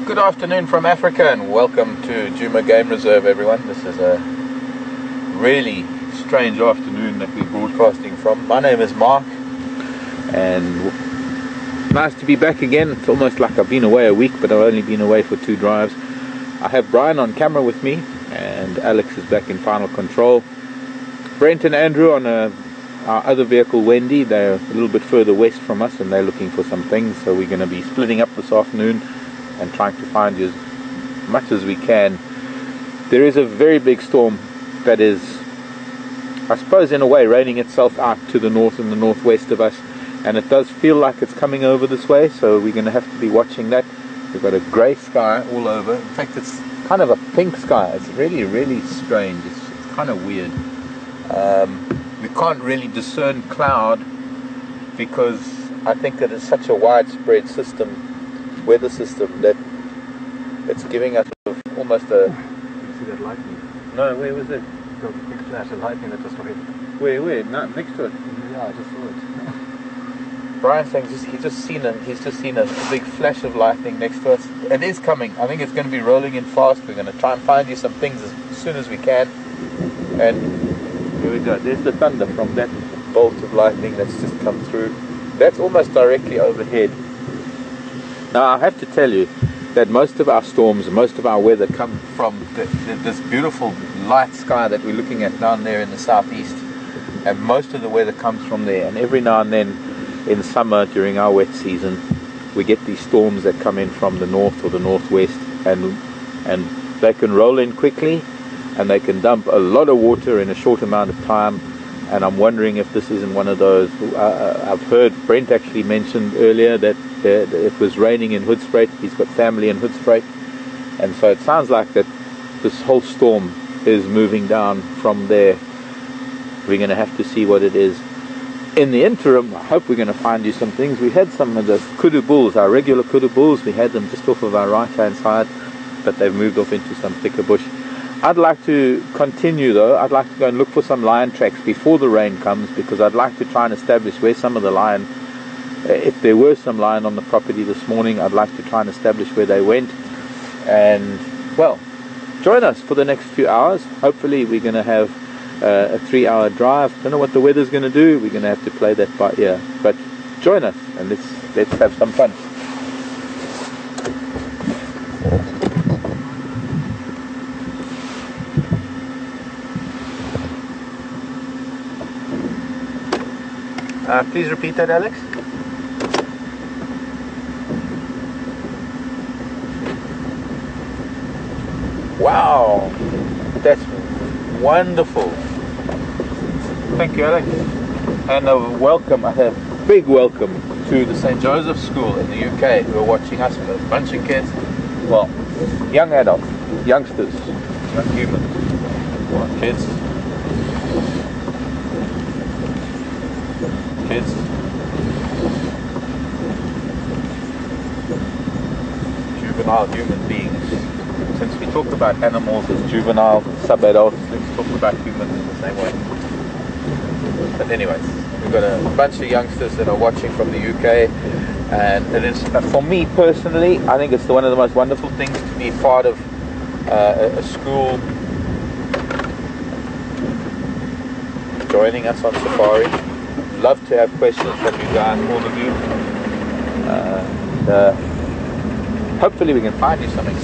Good afternoon from Africa and welcome to Djuma Game Reserve, everyone. This is a really strange afternoon that we're broadcasting from. My name is Mark and nice to be back again. It's almost like I've been away a week, but I've only been away for 2 drives. I have Brian on camera with me and Alex is back in final control. Brent and Andrew on our other vehicle, Wendy. They're a little bit further west from us and they're looking for some things, so we're going to be splitting up this afternoon and trying to find you as much as we can. There is a very big storm that is, I suppose in a way, raining itself out to the north and the northwest of us, and it does feel like it's coming over this way, so we're going to have to be watching that. We've got a grey sky all over. In fact, it's kind of a pink sky. It's really strange. It's kind of weird. We can't really discern cloud because I think that it's such a widespread system, weather system, that it's giving us almost a... You see that lightning? No, where was it? The big flash of lightning that just hit. Where? No, next to it. Yeah, I just saw it. Brian's saying he's just seen a big flash of lightning next to us. It is coming. I think it's going to be rolling in fast. We're going to try and find you some things as soon as we can. And here we go. There's the thunder from that bolt of lightning that's just come through. That's almost directly overhead. Now I have to tell you that most of our storms, most of our weather come from this beautiful light sky that we're looking at down there in the southeast, and most of the weather comes from there. And every now and then in summer during our wet season we get these storms that come in from the north or the northwest, and they can roll in quickly and they can dump a lot of water in a short amount of time. And I'm wondering if this isn't one of those. I've heard Brent actually mentioned earlier that it was raining in Hoedspruit. He's got family in Hoedspruit, and so it sounds like that this whole storm is moving down from there. We're going to have to see what it is. In the interim, I hope we're going to find you some things. We had some of the kudu bulls, our regular kudu bulls. We had them just off of our right hand side, but they've moved off into some thicker bush. I'd like to continue though. I'd like to go and look for some lion tracks before the rain comes, because I'd like to try and establish where some of the lion, if there were some lion on the property this morning, I'd like to try and establish where they went. And well, join us for the next few hours. Hopefully we're going to have a 3-hour drive. Don't know what the weather's going to do. We're going to have to play that by ear, but join us and let's have some fun. Please repeat that, Alex. Wow, that's wonderful. Thank you, Alex. And a welcome, a big welcome to the St. Joseph's School in the UK who are watching us with a bunch of kids. Well, young adults, youngsters, young humans. Well, kids, juvenile human beings. Since we talked about animals as juvenile, sub-adults, let's talk about humans in the same way. But anyways, we've got a bunch of youngsters that are watching from the UK, and it is, for me personally, I think it's one of the most wonderful things to be part of a school joining us on safari. Love to have questions from you guys, all of you. Hopefully we can find you something.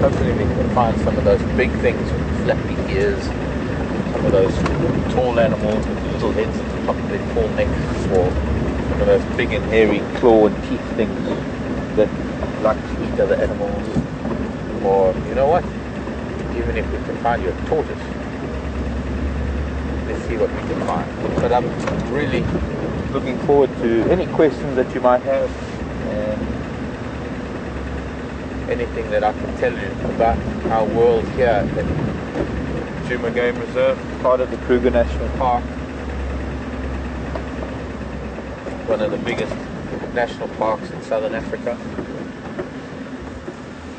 Hopefully we can find some of those big things with flappy ears, some of those tall animals with little heads at the top of their tall necks, or some of those big and hairy claw and teeth things that like to eat other animals. Or, you know what, even if we can find you a tortoise, let's see what we can find. But I'm really looking forward to any questions that you might have, and anything that I can tell you about our world here at Djuma Game Reserve, part of the Kruger National Park, one of the biggest national parks in southern Africa.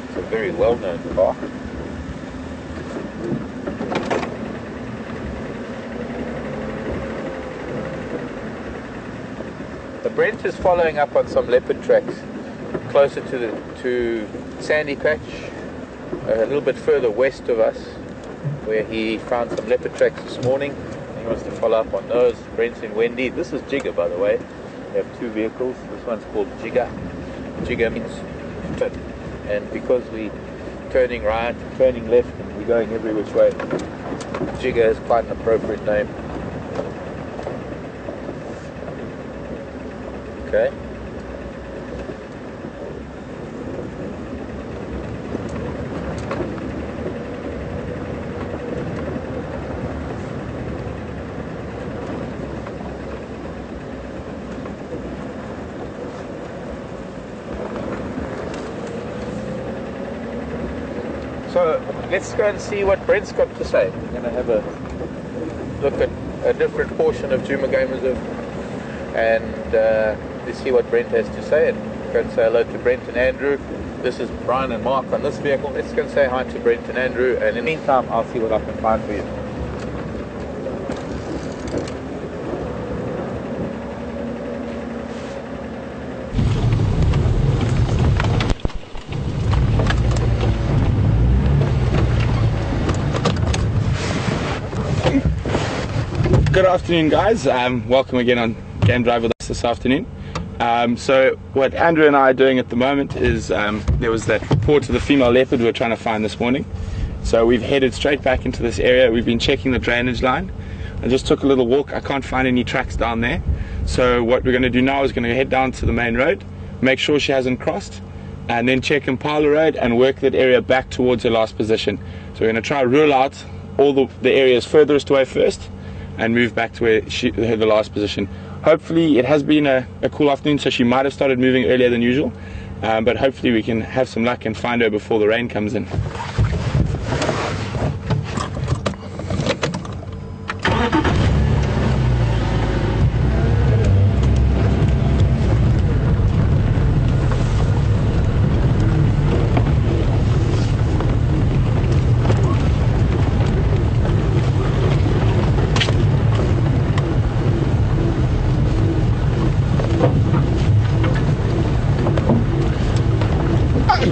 It's a very well-known park. The Brent is following up on some leopard tracks closer to Sandy Patch, a little bit further west of us, where he found some leopard tracks this morning. He wants to follow up on those. Brent's in Wendy. This is Jigger, by the way. We have two vehicles. This one's called Jigger. Jigger means fit. And because we're turning right, turning left, and we're going every which way, Jigger is quite an appropriate name. Okay. So let's go and see what Brent's got to say. We're going to have a look at a different portion of Djuma Game Reserve and to see what Brent has to say, and go and say hello to Brent and Andrew. This is Brian and Mark on this vehicle. Let's go and say hi to Brent and Andrew, and in the meantime I'll see what I can find for you. Good afternoon, guys. Welcome again on Game Drive with us this afternoon. So what Andrew and I are doing at the moment is there was that report of the female leopard we were trying to find this morning. So we've headed straight back into this area. We've been checking the drainage line. I just took a little walk. I can't find any tracks down there. So what we're going to do now is going to head down to the main road, make sure she hasn't crossed, and then check Impala Road and work that area back towards her last position. So we're going to try to rule out all the areas furthest away first, and move back to where the last position. Hopefully, it has been a cool afternoon, so she might have started moving earlier than usual, but hopefully we can have some luck and find her before the rain comes in.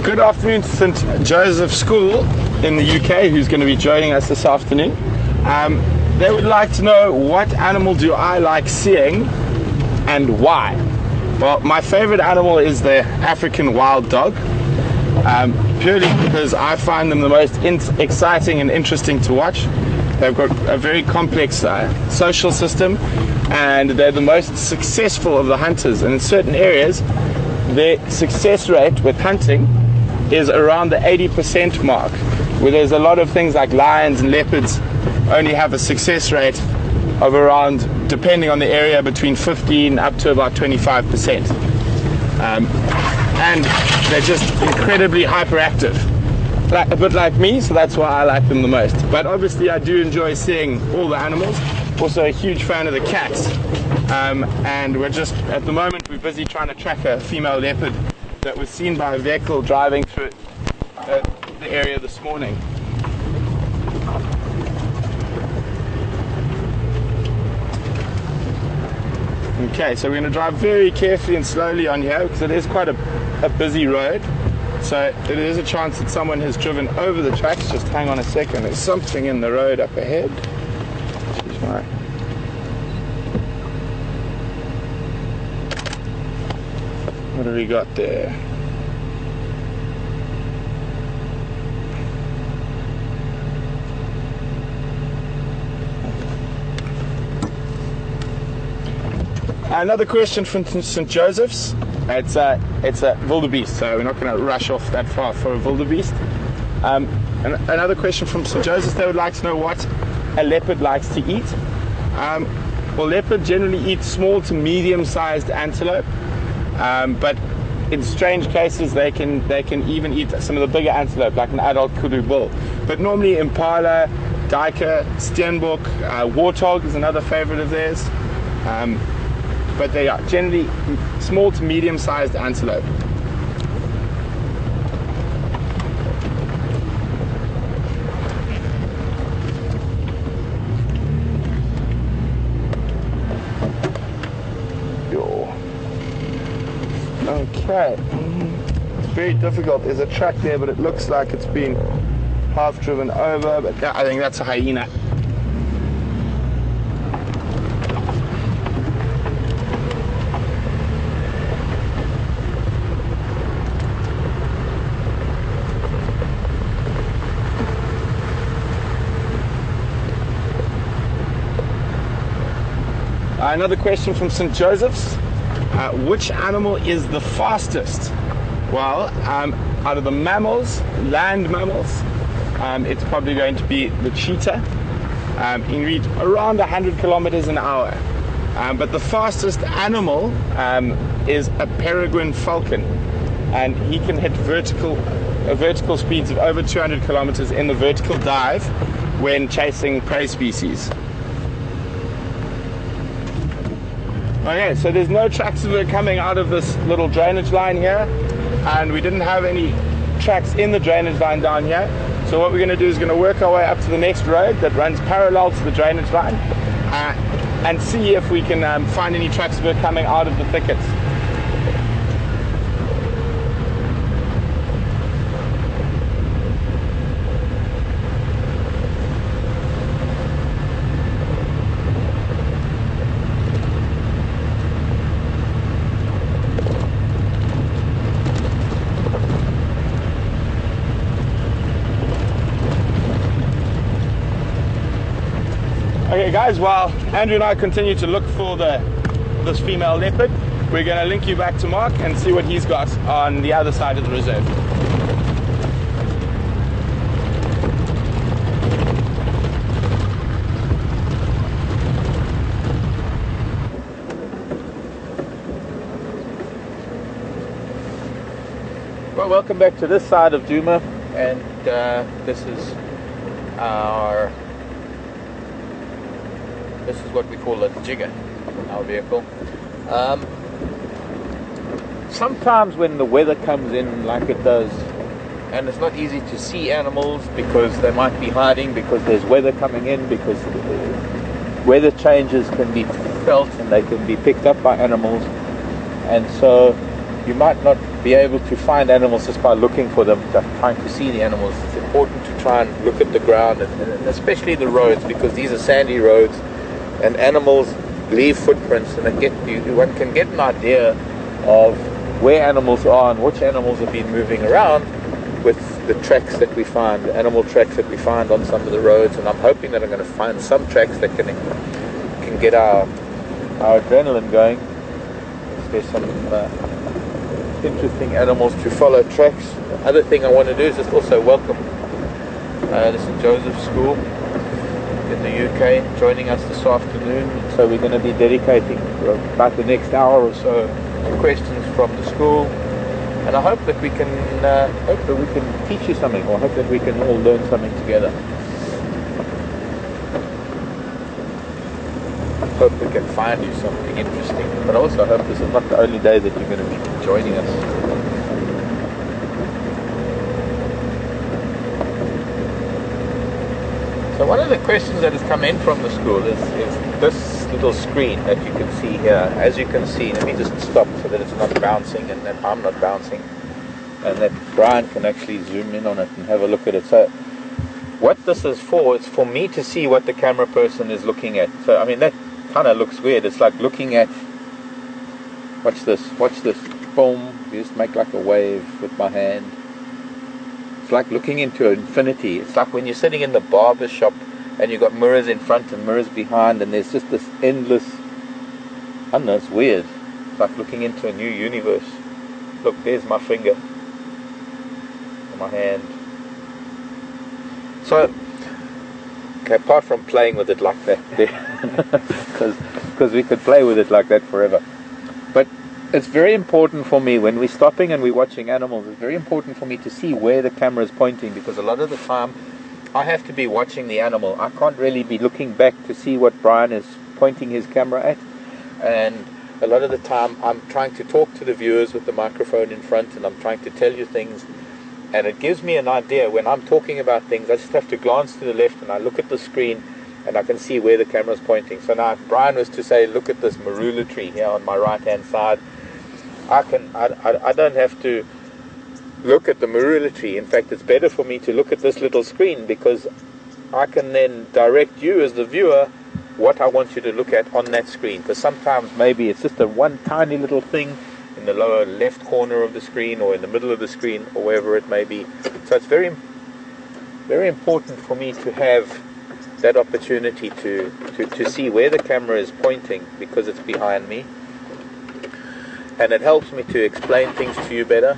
Good afternoon to St. Joseph School in the UK, who's going to be joining us this afternoon. They would like to know, what animal do I like seeing and why? Well, my favorite animal is the African wild dog, purely because I find them the most exciting and interesting to watch. They've got a very complex social system, and they're the most successful of the hunters, and in certain areas their success rate with hunting is around the 80% mark, where there's a lot of things like lions and leopards only have a success rate of around, depending on the area, between 15 up to about 25%. And they're just incredibly hyperactive, a bit like me, so that's why I like them the most. But obviously I do enjoy seeing all the animals. Also a huge fan of the cats, and we're just, at the moment, we're busy trying to track a female leopard that was seen by a vehicle driving through the area this morning. Okay, so we're going to drive very carefully and slowly on here, because it is quite a busy road. So there is a chance that someone has driven over the tracks. Just hang on a second, there's something in the road up ahead. Excuse me. What have we got there? Another question from St. Joseph's. It's a wildebeest, so we're not going to rush off that far for a wildebeest. And another question from St. Joseph's. They would like to know what a leopard likes to eat. Well, leopard generally eat small to medium-sized antelope. But in strange cases they can even eat some of the bigger antelope, like an adult kudu bull. But normally impala, duiker, steenbok, warthog is another favorite of theirs. But they are generally small to medium-sized antelope. Okay. very difficult. There's a track there, but it looks like it's been half driven over. But yeah, I think that's a hyena. Another question from St. Joseph's. Which animal is the fastest? Well, out of the mammals, land mammals, it's probably going to be the cheetah. He can reach around 100 kilometers an hour. But the fastest animal is a peregrine falcon. And he can hit vertical speeds of over 200 kilometers in the vertical dive when chasing prey species. Okay, so there's no tracks that are coming out of this little drainage line here, and we didn't have any tracks in the drainage line down here. So what we're going to do is going to work our way up to the next road that runs parallel to the drainage line and see if we can find any tracks that are coming out of the thickets. Okay guys, while Andrew and I continue to look for this female leopard, we're going to link you back to Mark and see what he's got on the other side of the reserve. Well, welcome back to this side of Djuma, and this is what we call a jigger, our vehicle. Sometimes when the weather comes in like it does, and it's not easy to see animals because they might be hiding because there's weather coming in, because weather changes can be felt and they can be picked up by animals, and so you might not be able to find animals just by looking for them, just trying to see the animals. It's important to try and look at the ground, and especially the roads, because these are sandy roads and animals leave footprints, and one can get an idea of where animals are and which animals have been moving around with the tracks that we find, the animal tracks that we find on some of the roads. And I'm hoping that I'm going to find some tracks that can get our adrenaline going. There's some interesting animals to follow tracks. The other thing I want to do is just also welcome the St. Joseph's School in the UK joining us this afternoon. So we're going to be dedicating about the next hour or so to questions from the school, and I hope that we can teach you something, or hope that we can all learn something together. Hope we can find you something interesting, but I also hope this is not the only day that you're going to be joining us. So one of the questions that has come in from the school is this little screen that you can see here. As you can see, let me just stop so that it's not bouncing and that I'm not bouncing, and that Brian can actually zoom in on it and have a look at it. So what this is for, it's for me to see what the camera person is looking at. So I mean, that kind of looks weird. It's like looking at, watch this, boom, you just make like a wave with my hand. It's like looking into infinity. It's like when you're sitting in the barber shop and you've got mirrors in front and mirrors behind, and there's just this endless, I don't know, it's weird. It's like looking into a new universe. Look, there's my finger and my hand. So, okay, apart from playing with it like that, because we could play with it like that forever. But it's very important for me when we're stopping and we're watching animals, it's very important for me to see where the camera is pointing, because a lot of the time I have to be watching the animal. I can't really be looking back to see what Brian is pointing his camera at. And a lot of the time I'm trying to talk to the viewers with the microphone in front, and I'm trying to tell you things, and it gives me an idea. When I'm talking about things, I just have to glance to the left and I look at the screen and I can see where the camera is pointing. So now if Brian was to say, look at this marula tree here on my right hand side, I don't have to look at the marula tree. In fact, it's better for me to look at this little screen because I can then direct you as the viewer what I want you to look at on that screen. Because sometimes maybe it's just a one tiny little thing in the lower left corner of the screen or in the middle of the screen or wherever it may be. So it's very, very important for me to have that opportunity to see where the camera is pointing because it's behind me. And it helps me to explain things to you better.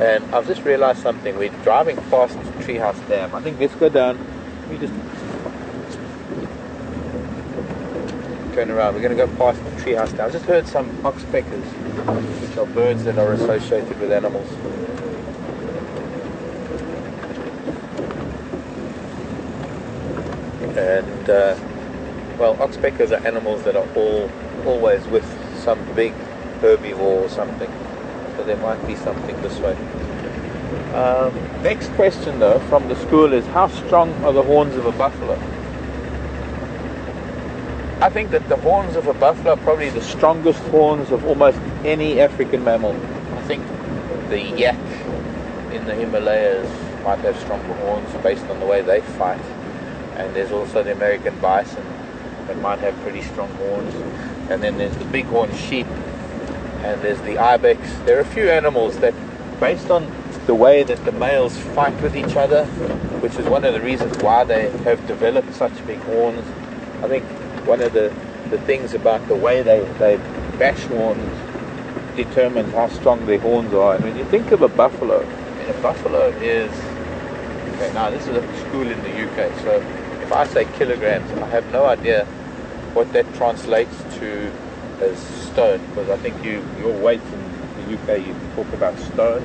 And I've just realized something. We're driving past Treehouse Dam. I think let's go down. Let me just turn around. We're going to go past the Treehouse Dam. I just heard some oxpeckers, which are birds that are associated with animals. And well, oxpeckers are animals that are always with some big herbivore or something. So there might be something this way. Next question though from the school is, how strong are the horns of a buffalo? I think that the horns of a buffalo are probably the strongest horns of almost any African mammal. I think the yak in the Himalayas might have stronger horns based on the way they fight. And there's also the American bison that might have pretty strong horns. And then there's the bighorn sheep. And there's the ibex. There are a few animals that, based on the way that the males fight with each other, which is one of the reasons why they have developed such big horns. I think one of the things about the way they bash horns determines how strong their horns are. And when you think of a buffalo, a buffalo is, okay, now this is a school in the UK, so if I say kilograms, I have no idea what that translates to as stone, because I think your weight in the UK, you talk about stone.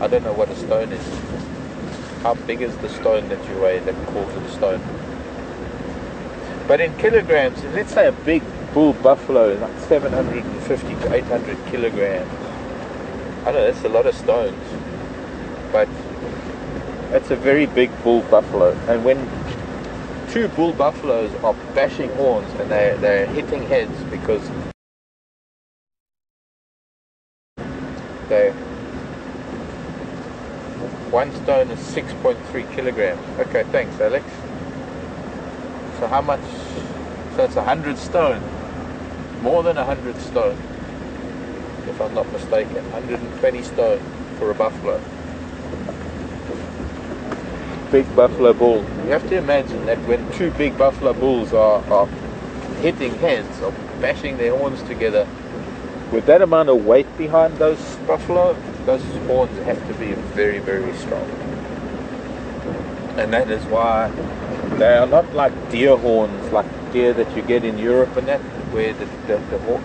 I don't know what a stone is. How big is the stone that you weigh that calls it a stone? But in kilograms, let's say a big bull buffalo is like 750 to 800 kilograms. I don't know, that's a lot of stones. But that's a very big bull buffalo. And when two bull buffaloes are bashing horns and they're hitting heads because one stone is 6.3 kilograms. Okay, thanks, Alex. So how much? So it's 100 stone. More than 100 stone, if I'm not mistaken. 120 stone for a buffalo. Big buffalo bull. You have to imagine that when two big buffalo bulls are hitting heads or bashing their horns together, with that amount of weight behind those buffalo, those horns have to be very, very strong. And that is why they are not like deer horns, like deer that you get in Europe and that, where the horn,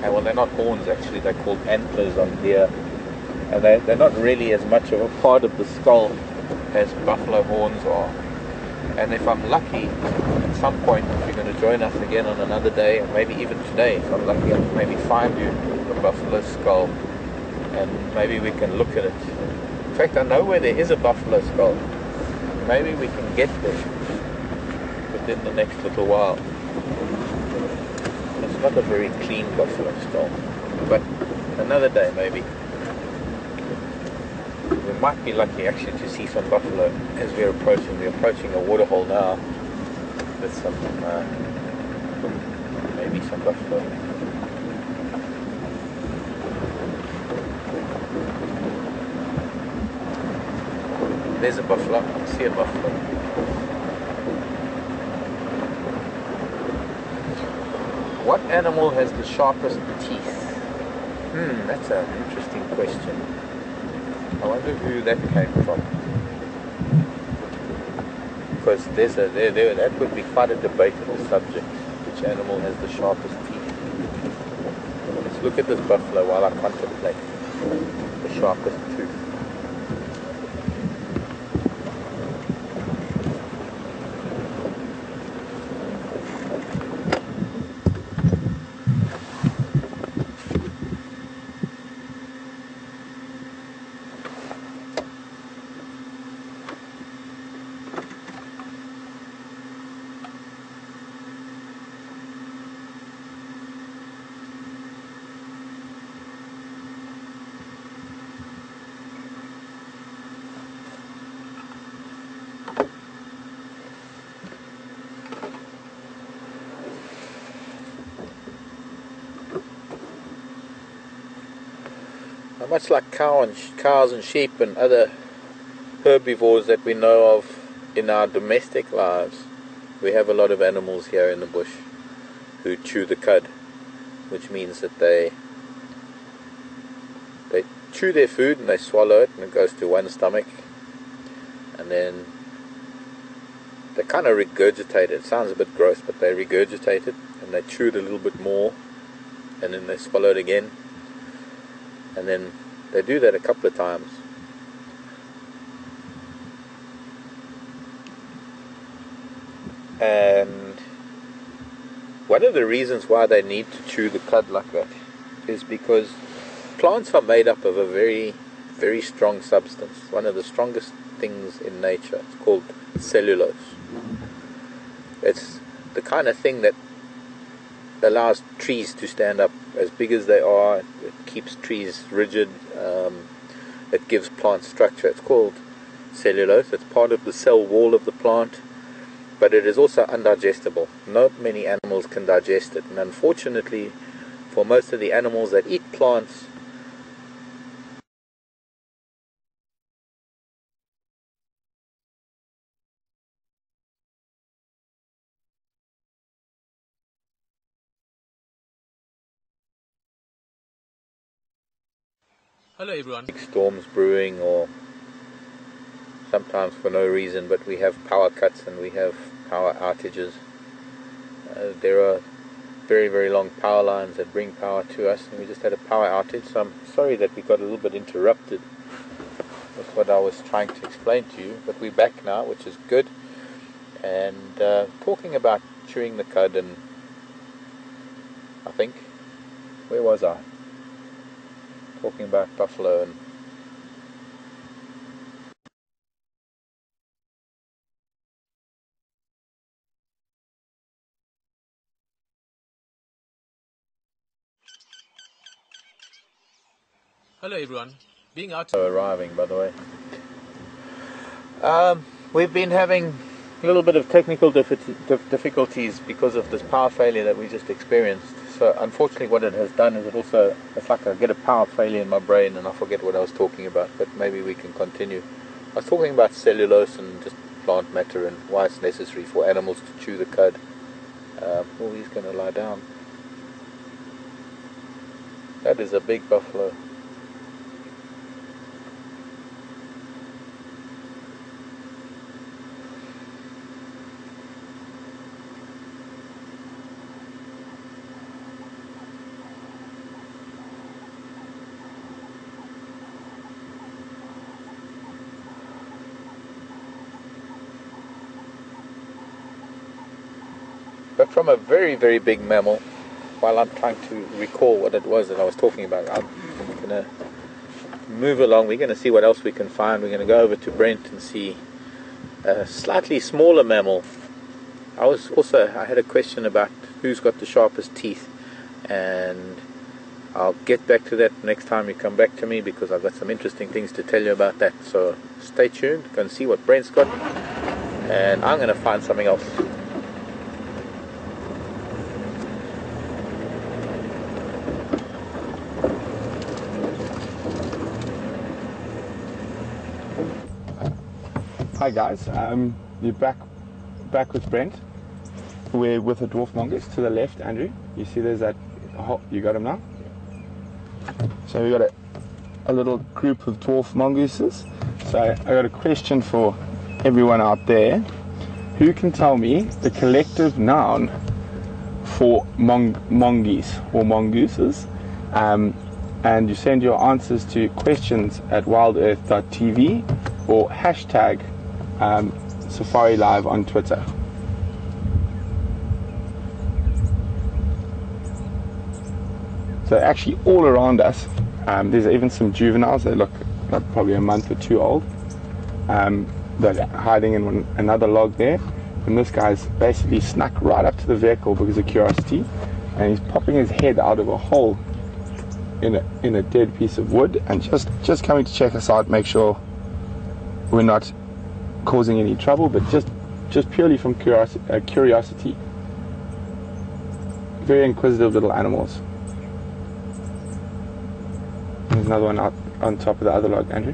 well, they're not horns actually, they're called antlers on deer. And they're not really as much of a part of the skull as buffalo horns are. And if I'm lucky, at some point, if you're going to join us again on another day, or maybe even today, if I'm lucky, I'll maybe find you a buffalo skull, and maybe we can look at it. In fact, I know where there is a buffalo skull. Maybe we can get there within the next little while. It's not a very clean buffalo skull, but another day maybe. We might be lucky actually to see some buffalo as we're approaching. We're approaching a waterhole now with some, maybe some buffalo. There's a buffalo. I see a buffalo. What animal has the sharpest teeth? That's an interesting question. I wonder who that came from. Because that would be quite a debatable subject. Which animal has the sharpest teeth? Let's look at this buffalo while I contemplate the sharpest tooth. much like cows and sheep and other herbivores that we know of in our domestic lives, we have a lot of animals here in the bush who chew the cud, which means that they chew their food and they swallow it, and it goes to one stomach, and then they kind of regurgitate it. It sounds a bit gross, but they regurgitate it and they chew it a little bit more, and then they swallow it again, and then they do that a couple of times. And one of the reasons why they need to chew the cud like that is because plants are made up of a very, very strong substance, one of the strongest things in nature. It's called cellulose. It's the kind of thing that allows trees to stand up as big as they are. It keeps trees rigid. It gives plants structure. It's called cellulose. It's part of the cell wall of the plant, but it is also undigestible. Not many animals can digest it, and unfortunately for most of the animals that eat plants, Hello everyone. big storms brewing, or sometimes for no reason, but we have power cuts and we have power outages. There are very, very long power lines that bring power to us, and we just had a power outage, so I'm sorry that we got a little bit interrupted with what I was trying to explain to you, but we're back now, which is good. And talking about chewing the cud, and I think, where was I? Talking about buffalo and Hello everyone. Being out arriving, by the way. We've been having a little bit of technical difficulties because of this power failure that we just experienced. So unfortunately what it has done is it's like I get a power failure in my brain and I forget what I was talking about, but maybe we can continue. I was talking about cellulose and just plant matter and why it's necessary for animals to chew the cud. He's going to lie down. That is a big buffalo. But from a very, very big mammal, while I'm trying to recall what it was that I was talking about, I'm going to move along. We're going to see what else we can find. We're going to go over to Brent and see a slightly smaller mammal. I had a question about who's got the sharpest teeth, and I'll get back to that next time you come back to me, because I've got some interesting things to tell you about that. So stay tuned, go and see what Brent's got, and I'm going to find something else. Hi guys, you're back with Brent. We're with a dwarf mongoose to the left, Andrew. You see there's that, you got him now? So we got a little group of dwarf mongooses. So I got a question for everyone out there. Who can tell me the collective noun for mongoose or mongooses? And you send your answers to questions@WildEarthTV or hashtag Safari Live on Twitter. So actually all around us, there's even some juveniles. They look like probably a month or two old. They're hiding in another log there. And this guy's basically snuck right up to the vehicle because of curiosity, and he's popping his head out of a hole in a dead piece of wood, and just coming to check us out, make sure we're not causing any trouble, but just purely from curiosity. Very inquisitive little animals. There's another one out on top of the other log, Andrew.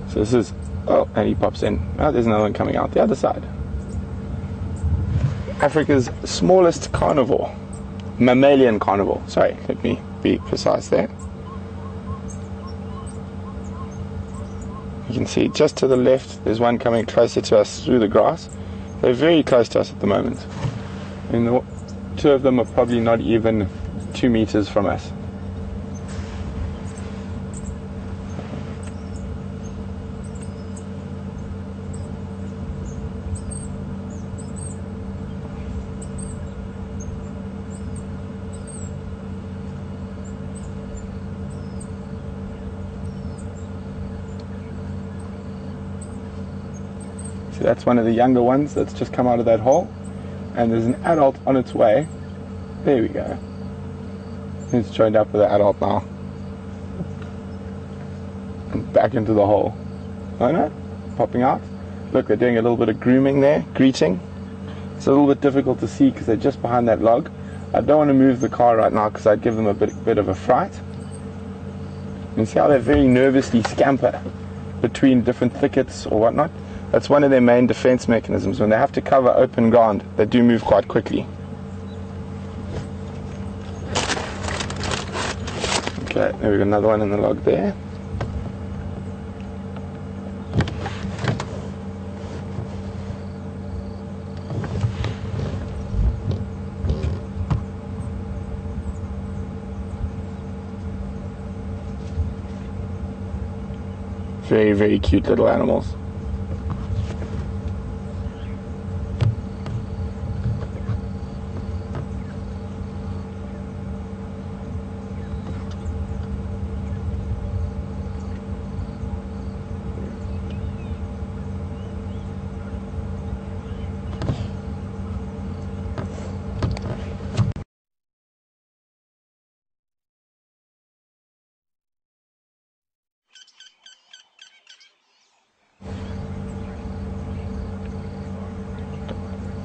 So this is, oh, and he pops in. Oh, there's another one coming out the other side. Africa's smallest carnivore. Mammalian carnivore. Sorry, let me be precise there. You can see just to the left, there's one coming closer to us through the grass. They're very close to us at the moment. And the two of them are probably not even 2 meters from us. So that's one of the younger ones that's just come out of that hole. And there's an adult on its way. There we go. It's joined up with the adult now. And back into the hole. Oh no, popping out. Look, they're doing a little bit of grooming there, greeting. It's a little bit difficult to see because they're just behind that log. I don't want to move the car right now because I'd give them a bit of a fright. You can see how they very nervously scamper between different thickets or whatnot. That's one of their main defense mechanisms. When they have to cover open ground, they do move quite quickly. Okay, there we got another one in the log there. Very, very cute little animals.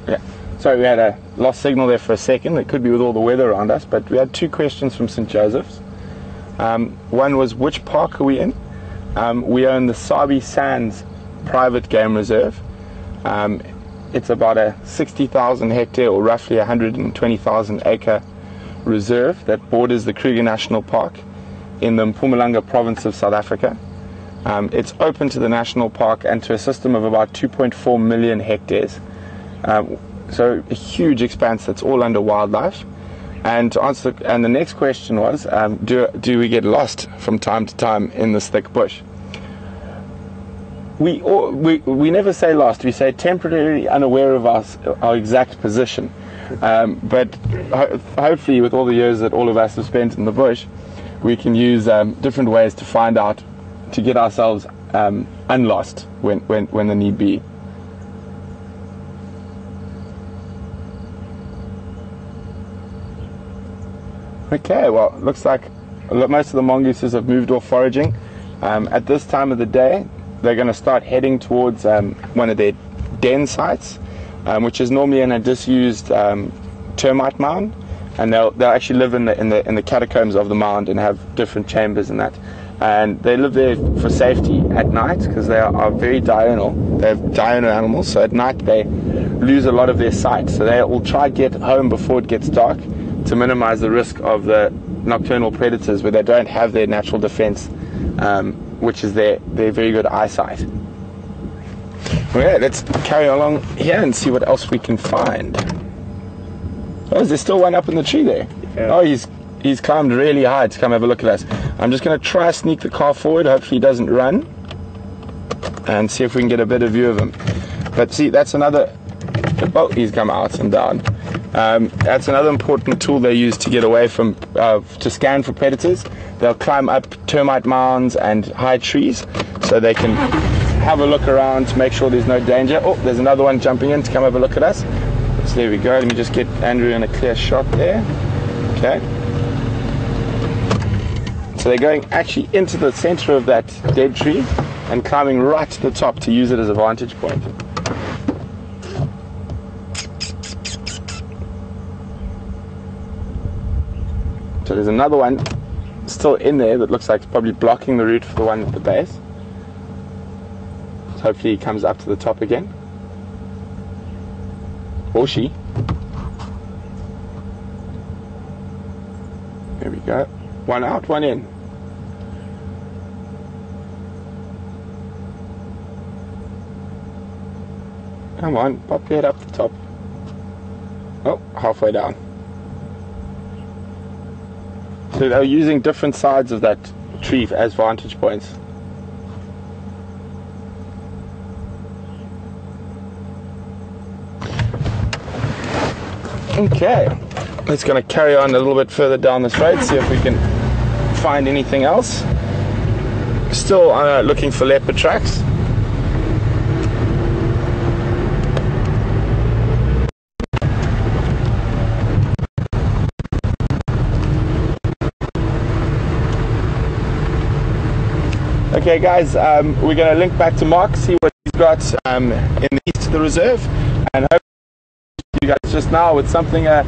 Yeah. Sorry, we had a lost signal there for a second. It could be with all the weather around us, but we had 2 questions from St. Joseph's. One was, which park are we in? We own the Sabi Sands Private Game Reserve. It's about a 60,000 hectare or roughly 120,000 acre reserve that borders the Kruger National Park in the Mpumalanga province of South Africa. It's open to the national park and to a system of about 2.4 million hectares. So a huge expanse that's all under wildlife. And to answer, and the next question was, do we get lost from time to time in this thick bush? We never say lost. We say temporarily unaware of our exact position. But hopefully, with all the years that all of us have spent in the bush, we can use different ways to find out, to get ourselves unlost when the need be. Okay, well, looks like most of the mongooses have moved off foraging. At this time of the day, they're going to start heading towards one of their den sites, which is normally in a disused termite mound, and they'll actually live in the catacombs of the mound and have different chambers and that. And they live there for safety at night because they are very diurnal. They're diurnal animals, so at night they lose a lot of their sight. So they will try to get home before it gets dark to minimize the risk of the nocturnal predators where they don't have their natural defense, which is their very good eyesight. Okay, let's carry along here and see what else we can find. Oh, is there still one up in the tree there? Yeah. Oh, he's climbed really high to come have a look at us. I'm just going to try sneak the car forward. Hopefully he doesn't run, and see if we can get a better view of him. But see, that's another. Oh, he's come out and down. That's another important tool they use to get away from, to scan for predators. They'll climb up termite mounds and high trees so they can have a look around to make sure there's no danger. Oh, there's another one jumping in to come have a look at us. So there we go. Let me just get Andrew in a clear shot there. Okay. So they're going actually into the center of that dead tree and climbing right to the top to use it as a vantage point. So there's another one still in there that looks like it's probably blocking the route for the one at the base. So hopefully he comes up to the top again. Or she. There we go. One out, one in. Come on, pop your head up the top. Oh, halfway down. So they're using different sides of that tree as vantage points. Okay, let's going to carry on a little bit further down this road, see if we can find anything else. Still looking for leopard tracks. Okay guys, we're going to link back to Mark, see what he's got in the east of the reserve, and hope you guys just now with something a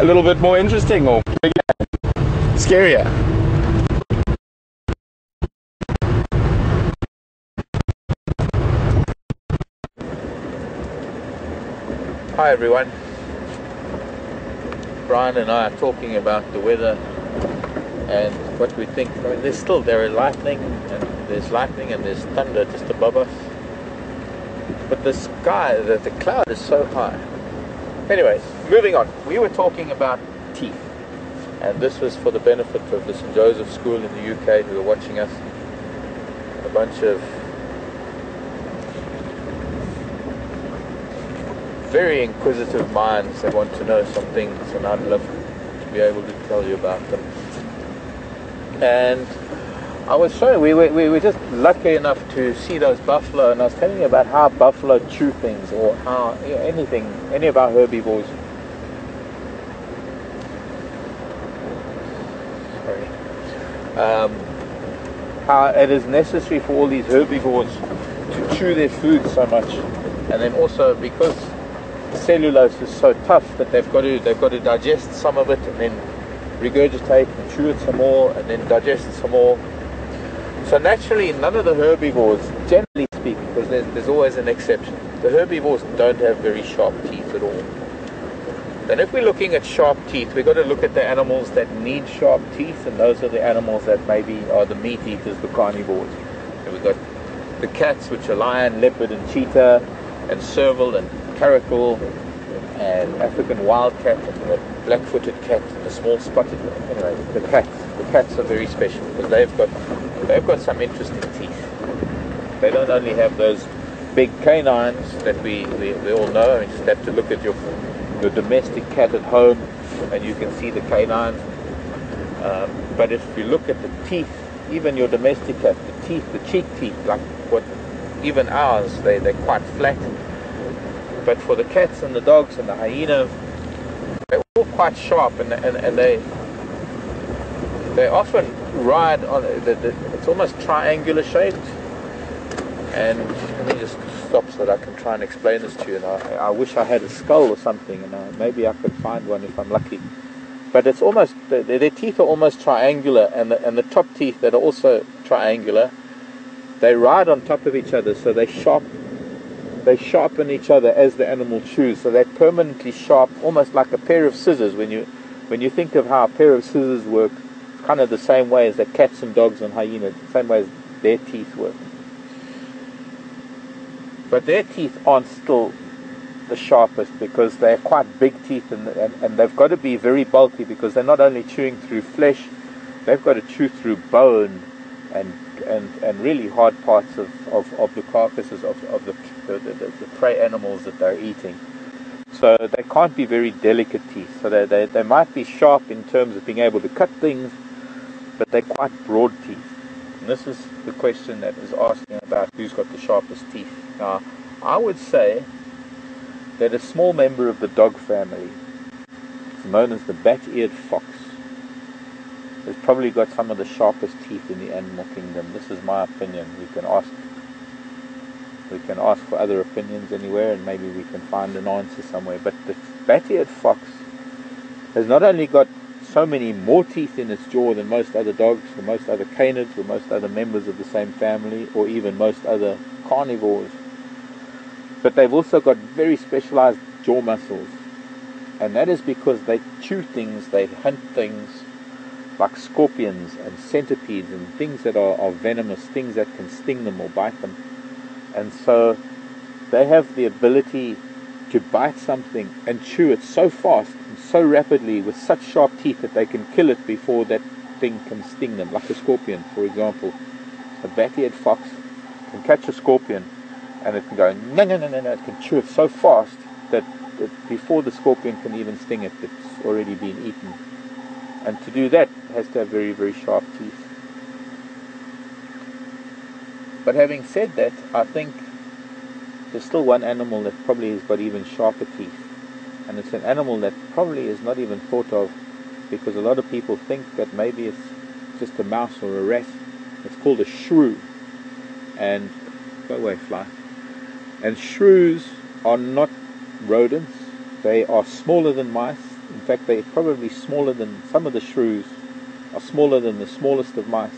little bit more interesting or bigger, scarier. Hi everyone. Brian and I are talking about the weather and what we think. I mean, there is lightning and there's thunder just above us. But the sky, the cloud is so high. Anyways, moving on. We were talking about teeth. And this was for the benefit of the St. Joseph School in the UK who are watching us. A bunch of very inquisitive minds that want to know some things, and I'd love to be able to tell you about them. And I was showing, we were just lucky enough to see those buffalo, and I was telling you about how buffalo chew things, or how any of our herbivores. Sorry. How it is necessary for all these herbivores to chew their food so much, and then also because cellulose is so tough that they've got to digest some of it and then regurgitate and chew it some more and then digest it some more. So naturally none of the herbivores, generally speaking, because there's always an exception, the herbivores don't have very sharp teeth at all. Then if we're looking at sharp teeth, we've got to look at the animals that need sharp teeth, and those are the animals that maybe are the meat eaters, the carnivores. And we've got the cats, which are lion, leopard and cheetah and serval and caracal and African wildcat and the black-footed cat and the small spotted. Anyway, the cats are very special because they've got some interesting teeth. They don't only have those big canines that we all know. You just have to look at your domestic cat at home and you can see the canines. But if you look at the teeth, even your domestic cat, the cheek teeth, like what even ours, they're quite flat. But for the cats and the dogs and the hyenas, they're all quite sharp, and they often ride on it's almost triangular shaped. And let me just stop so that I can try and explain this to you. And I wish I had a skull or something, and maybe I could find one if I'm lucky. But it's almost their teeth are almost triangular, and the top teeth that are also triangular, they ride on top of each other, so they sharpen each other as the animal chews, so they're permanently sharp, almost like a pair of scissors. When you think of how a pair of scissors work, kind of the same way as the cats and dogs and hyenas, the same way as their teeth work. But their teeth aren't still the sharpest because they're quite big teeth, and they've got to be very bulky because they're not only chewing through flesh, they've got to chew through bone and really hard parts of the carcasses of the prey animals that they're eating. So they can't be very delicate teeth. So they might be sharp in terms of being able to cut things, but they're quite broad teeth. And this is the question that is asking about who's got the sharpest teeth. Now, I would say that a small member of the dog family, known as the bat-eared fox, has probably got some of the sharpest teeth in the animal kingdom. This is my opinion. We can ask for other opinions anywhere, and maybe we can find an answer somewhere. But the bat-eared fox has not only got so many more teeth in its jaw than most other dogs, or most other canids, or most other members of the same family, or even most other carnivores. But they've also got very specialized jaw muscles, and that is because they chew things, they hunt things like scorpions and centipedes and things that are venomous, things that can sting them or bite them. And so they have the ability to bite something and chew it so fast and so rapidly with such sharp teeth that they can kill it before that thing can sting them. Like a scorpion, for example. A bat-eared fox can catch a scorpion and it can go, no, no, no, no, no. It can chew it so fast that before the scorpion can even sting it, it's already been eaten. And to do that, it has to have very, very sharp teeth. But having said that, I think there's still one animal that probably has got even sharper teeth. And it's an animal that probably is not even thought of, because a lot of people think that maybe it's just a mouse or a rat. It's called a shrew. And, go away, fly. And shrews are not rodents. They are smaller than mice. In fact, they're probably smaller than, some of the shrews are smaller than the smallest of mice.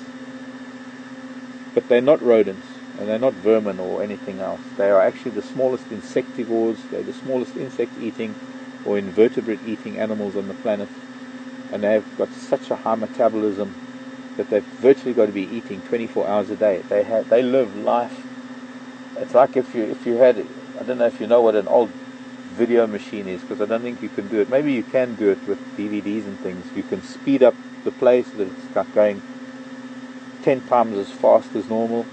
But they're not rodents, and they're not vermin or anything else. They are actually the smallest insectivores. They're the smallest insect-eating or invertebrate-eating animals on the planet. And they've got such a high metabolism that they've virtually got to be eating 24 hours a day. They live life. It's like if you had, I don't know if you know what an old video machine is, because I don't think you can do it. Maybe you can do it with DVDs and things. You can speed up the play so that it's going 10 times as fast as normal.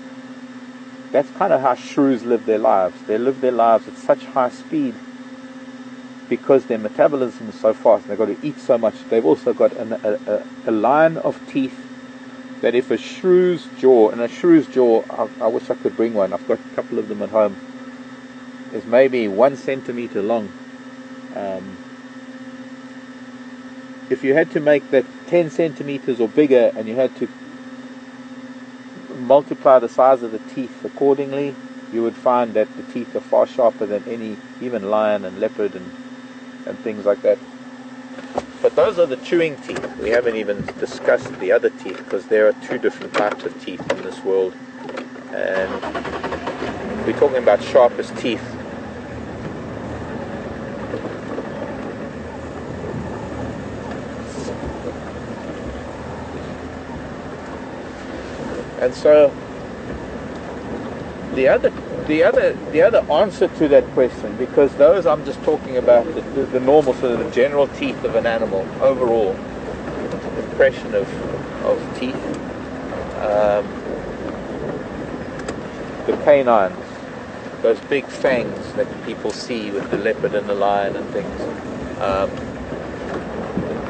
That's kind of how shrews live their lives. They live their lives at such high speed because their metabolism is so fast and they've got to eat so much. They've also got a line of teeth that if a shrew's jaw, and a shrew's jaw, I wish I could bring one, I've got a couple of them at home, is maybe 1 centimeter long. If you had to make that 10 centimeters or bigger, and you had to multiply the size of the teeth accordingly, you would find that the teeth are far sharper than any, even lion and leopard and things like that. But those are the chewing teeth. We haven't even discussed the other teeth, because there are 2 different types of teeth in this world, and we're talking about sharpest teeth. And so the other answer to that question, because those I'm just talking about the normal sort of the general teeth of an animal, overall impression of teeth, the canines, those big fangs that people see with the leopard and the lion and things,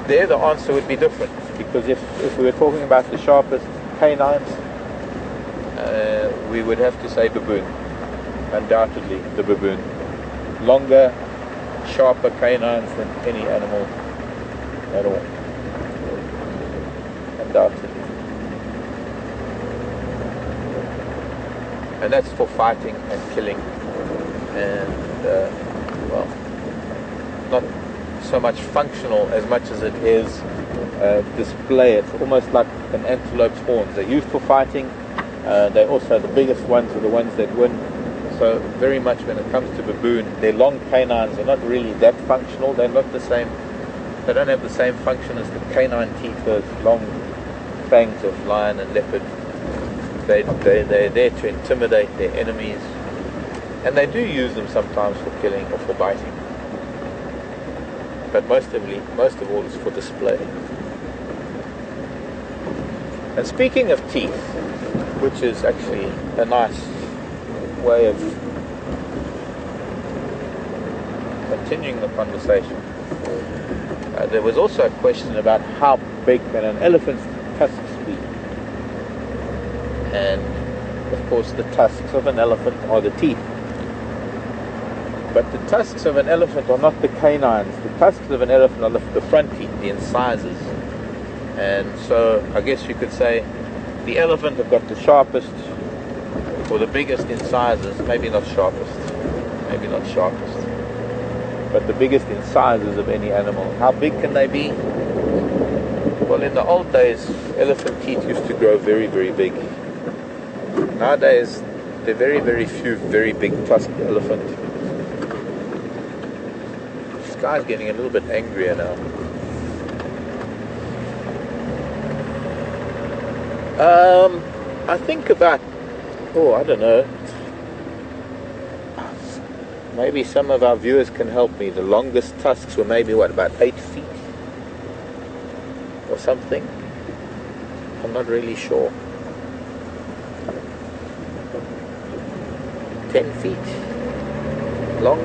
there the answer would be different, because if we were talking about the sharpest canines, we would have to say baboon. Undoubtedly the baboon. Longer, sharper canines than any animal at all. Undoubtedly. And that's for fighting and killing. And, well, not so much functional as much as it is display. It's almost like an antelope's horns. They're used for fighting. They're also the biggest ones are the ones that win. So very much when it comes to baboon, their long canines are not really that functional. They're not the same. They don't have the same function as the canine teeth, those long fangs of lion and leopard. They're there to intimidate their enemies, and they do use them sometimes for killing or for biting. But most of all, it's for display. And speaking of teeth, which is actually a nice way of continuing the conversation. There was also a question about how big can an elephant's tusks be. And of course the tusks of an elephant are the teeth. But the tusks of an elephant are not the canines. The tusks of an elephant are the front teeth, the incisors. And so I guess you could say the elephant have got the sharpest, or the biggest incisors, maybe not sharpest, but the biggest incisors of any animal. How big can they be? Well, in the old days, elephant teeth used to grow very, very big. Nowadays, there are very, very few very big tusked elephant. This guy's getting a little bit angrier now. I think about, I don't know, maybe some of our viewers can help me. The longest tusks were maybe, about 8 feet? Or something? I'm not really sure. 10 feet long.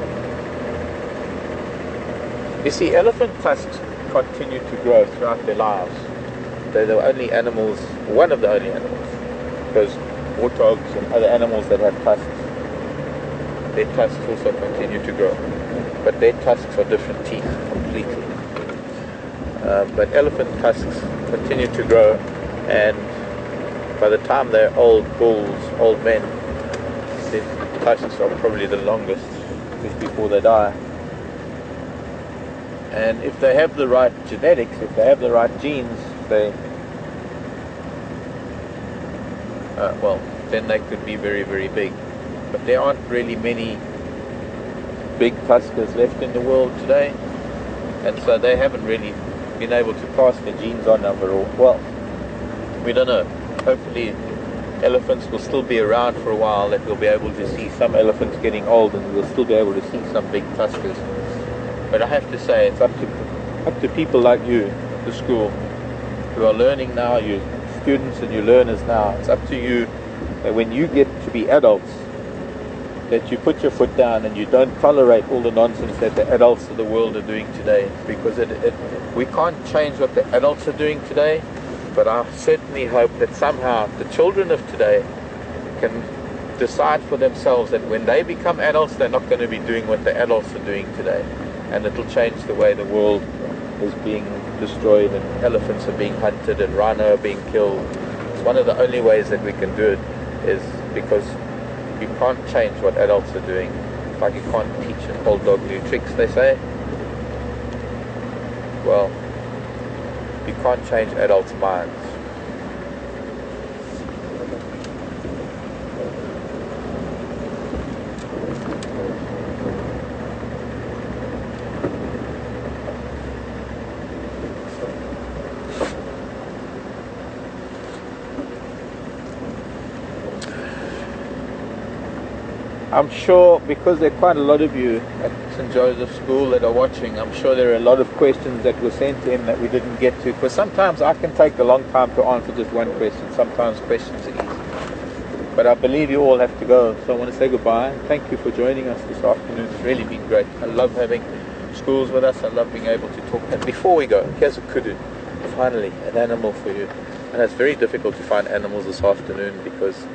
You see, elephant tusks continue to grow throughout their lives. They're the only animals, one of the only animals, because warthogs and other animals that have tusks, their tusks also continue to grow, but their tusks are different teeth completely. But elephant tusks continue to grow, and by the time they're old bulls, old men, their tusks are probably the longest just before they die. And if they have the right genetics, if they have the right genes, then they could be very, very big. But there aren't really many big tuskers left in the world today, and so they haven't really been able to pass their genes on overall. Well, we don't know. Hopefully elephants will still be around for a while, that we'll be able to see some elephants getting old, and we'll still be able to see some big tuskers. But I have to say, it's up to people like you, the school, who are learning now, you students and you learners now. It's up to you that when you get to be adults, that you put your foot down and you don't tolerate all the nonsense that the adults of the world are doing today, because we can't change what the adults are doing today, but I certainly hope that somehow the children of today can decide for themselves that when they become adults, they're not going to be doing what the adults are doing today, and it'll change the way the world is being destroyed, and elephants are being hunted, and rhino are being killed. It's one of the only ways that we can do it, is because you can't change what adults are doing. It's like you can't teach an old dog new tricks, they say. Well, you can't change adults' minds. I'm sure, because there are quite a lot of you at St. Joseph's School that are watching, I'm sure there are a lot of questions that were sent in that we didn't get to, because sometimes I can take a long time to answer just one question. Sometimes questions are easy. But I believe you all have to go, so I want to say goodbye. Thank you for joining us this afternoon. It's really been great. I love having schools with us. I love being able to talk. And before we go, here's a kudu. Finally, an animal for you. And it's very difficult to find animals this afternoon because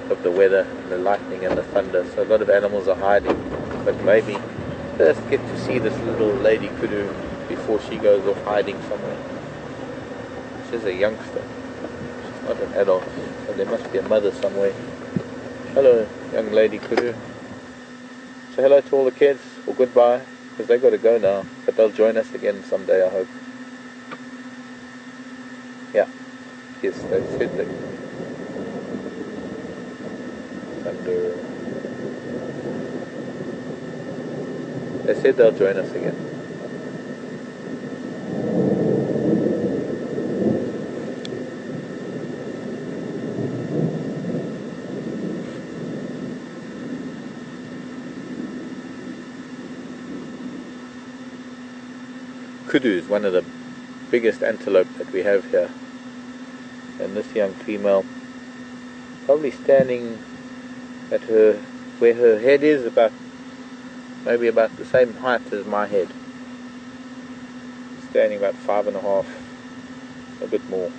of the weather and the lightning and the thunder, so a lot of animals are hiding. But maybe let's get to see this little lady kudu before she goes off hiding somewhere. She's a youngster, she's not an adult, so there must be a mother somewhere. Hello, young lady kudu. Say hello to all the kids, or goodbye, because they got to go now, but they'll join us again someday, I hope. Yeah, yes, they said that. They said they'll join us again. Kudu is one of the biggest antelope that we have here, and this young female probably standing at where her head is, maybe about the same height as my head, standing about 5.5, a bit more.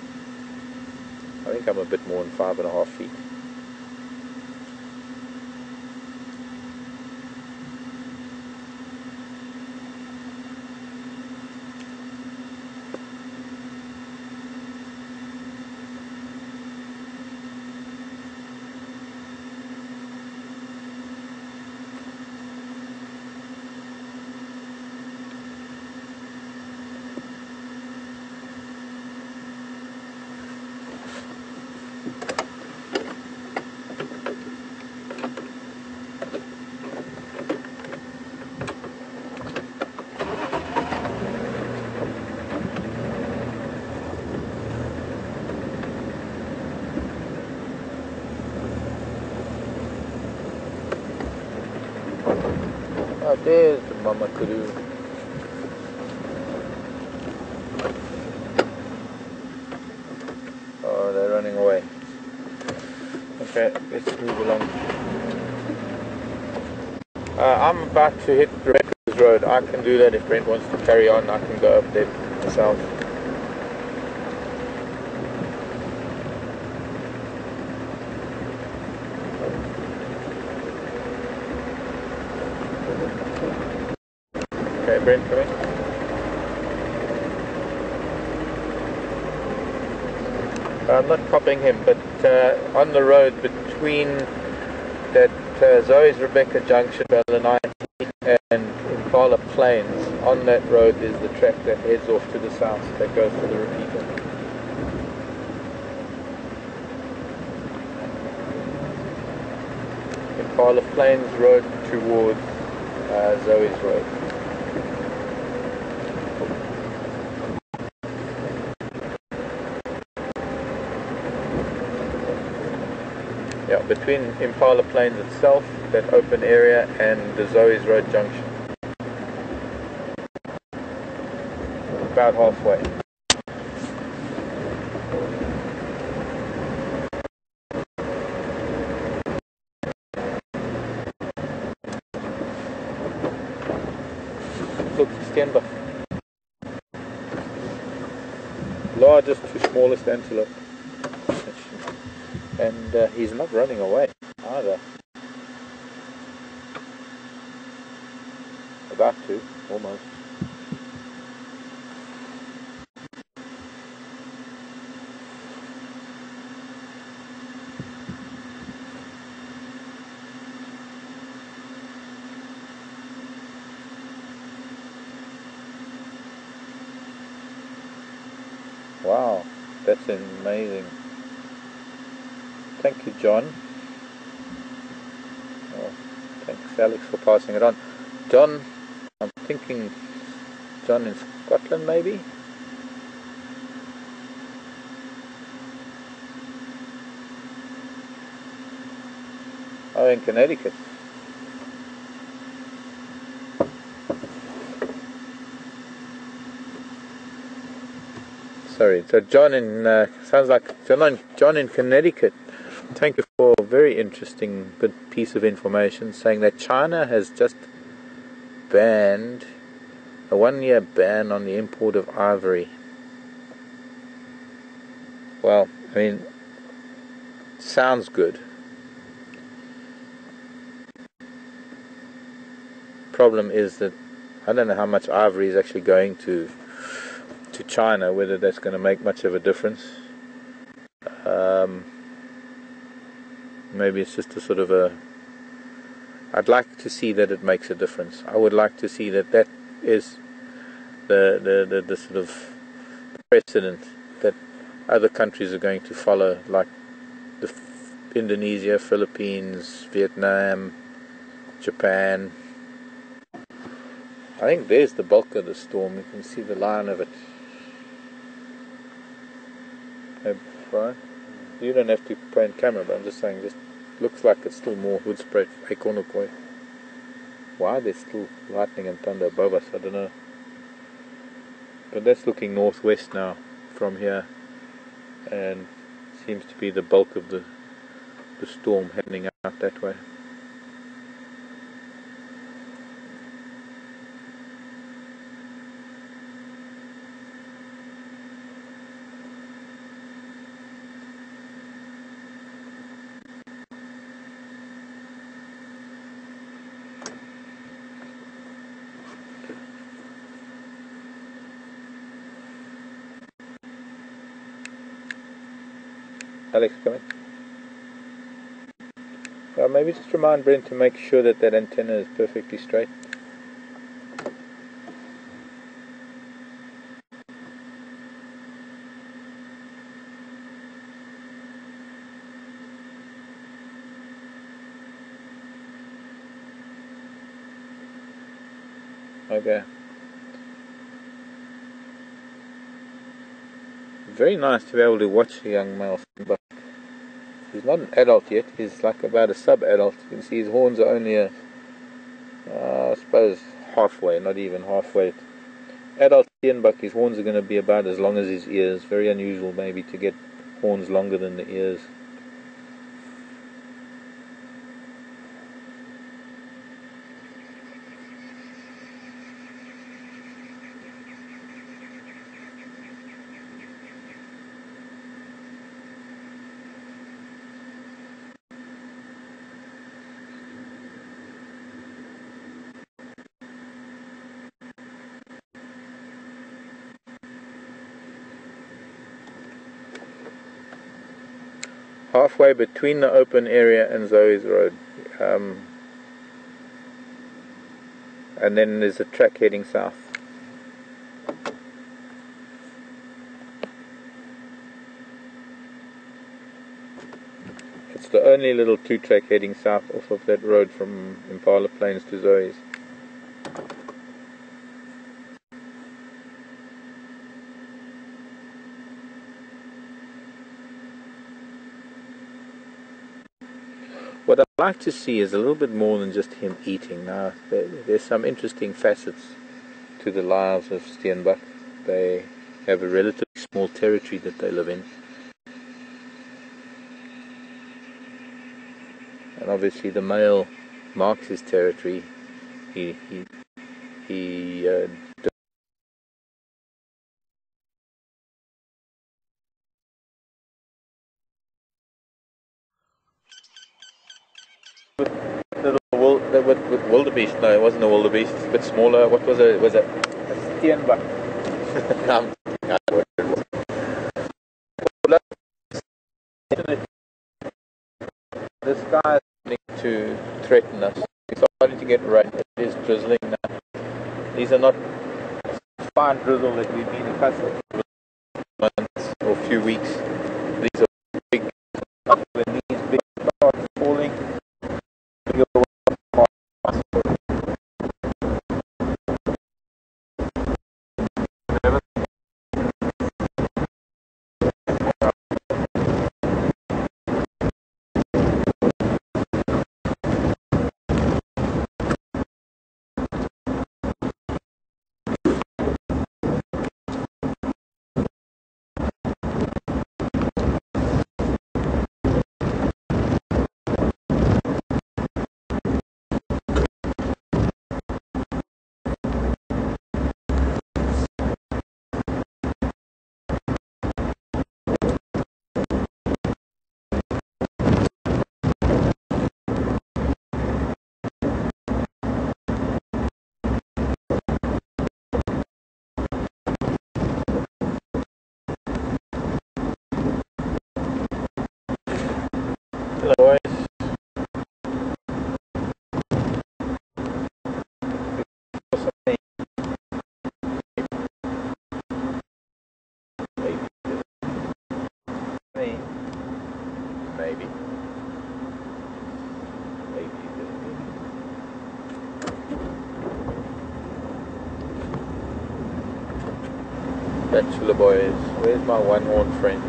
I think I'm a bit more than 5.5 feet. Right there's the mama kudu. Oh, they're running away. Okay, let's move along. I'm about to hit Rebecca's Road. I can do that if Brent wants to carry on. I can go up there myself. Okay, Brent, come in. I'm not copying him, but on the road between that Zoe's Rebecca Junction, Ballina and Impala Plains, on that road is the track that heads off to the south, that goes to the repeater. Impala Plains Road towards Zoe's Road. Yeah, between Impala Plains itself, that open area, and the Zoe's Road junction. About halfway. Look, Stenbach. Largest to smallest antelope. And he's not running away either. About to, almost. Wow, that's amazing. Thank you, John. Oh, thanks, Alex, for passing it on. John, I'm thinking John in Scotland, maybe? Oh, in Connecticut. Sorry, so John in, sounds like John in Connecticut. Thank you for a very interesting good piece of information, saying that China has just banned a 1-year ban on the import of ivory. Well, I mean, sounds good. Problem is that I don't know how much ivory is actually going to China, whether that's going to make much of a difference. Maybe it's just a sort of a... I'd like to see that it makes a difference. I would like to see that that is the sort of precedent that other countries are going to follow, like Indonesia, Philippines, Vietnam, Japan. I think there's the bulk of the storm. You can see the line of it. Hey, Brian, you don't have to point camera, but I'm just saying, just looks like it's still more Hoedspruit, Ekonokoi. Why there's still lightning and thunder above us, I don't know. But that's looking northwest now from here, and seems to be the bulk of the storm heading out that way. Alex, come in. Well, maybe just remind Brent to make sure that that antenna is perfectly straight. Okay. Very nice to be able to watch a young male, but he's not an adult yet. He's like about a sub-adult. You can see his horns are only a suppose halfway, not even halfway. Adult steenbok, his horns are going to be about as long as his ears. Very unusual maybe to get horns longer than the ears. Halfway between the open area and Zoe's Road, and then there's a track heading south. It's the only little 2-track heading south off of that road from Impala Plains to Zoe's. What I'd like to see is a little bit more than just him eating. Now, there's some interesting facets to the lives of steenbok. They have a relatively small territory that they live in. And obviously the male marks his territory. With wildebeest. No, it wasn't a wildebeest. It's a bit smaller. What was it? Was it a steenbok? This guy is starting to threaten us. It's starting to get rain. It is drizzling now. These are not fine drizzle that we've been accustomed to months or a few weeks. These are big. When these big start falling, boys. Maybe. Bachelor boys, where's my one-horn friend?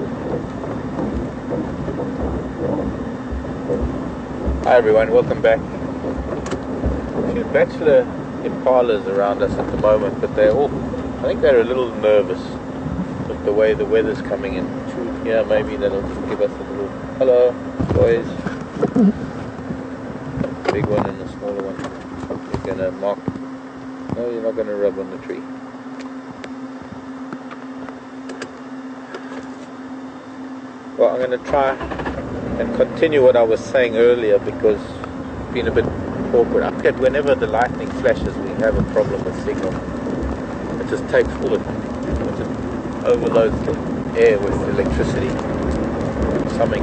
Hi everyone, welcome back. A few bachelor impalas around us at the moment, but they're all, I think they're a little nervous with the way the weather's coming in. Yeah, maybe that'll just give us a little, hello boys. Big one and the smaller one. You're gonna mark, no you're not gonna rub on the tree. Well, I'm going to try and continue what I was saying earlier because it's been a bit awkward. I get whenever the lightning flashes, we have a problem with signal. It just takes all it just overloads the air with electricity. Something.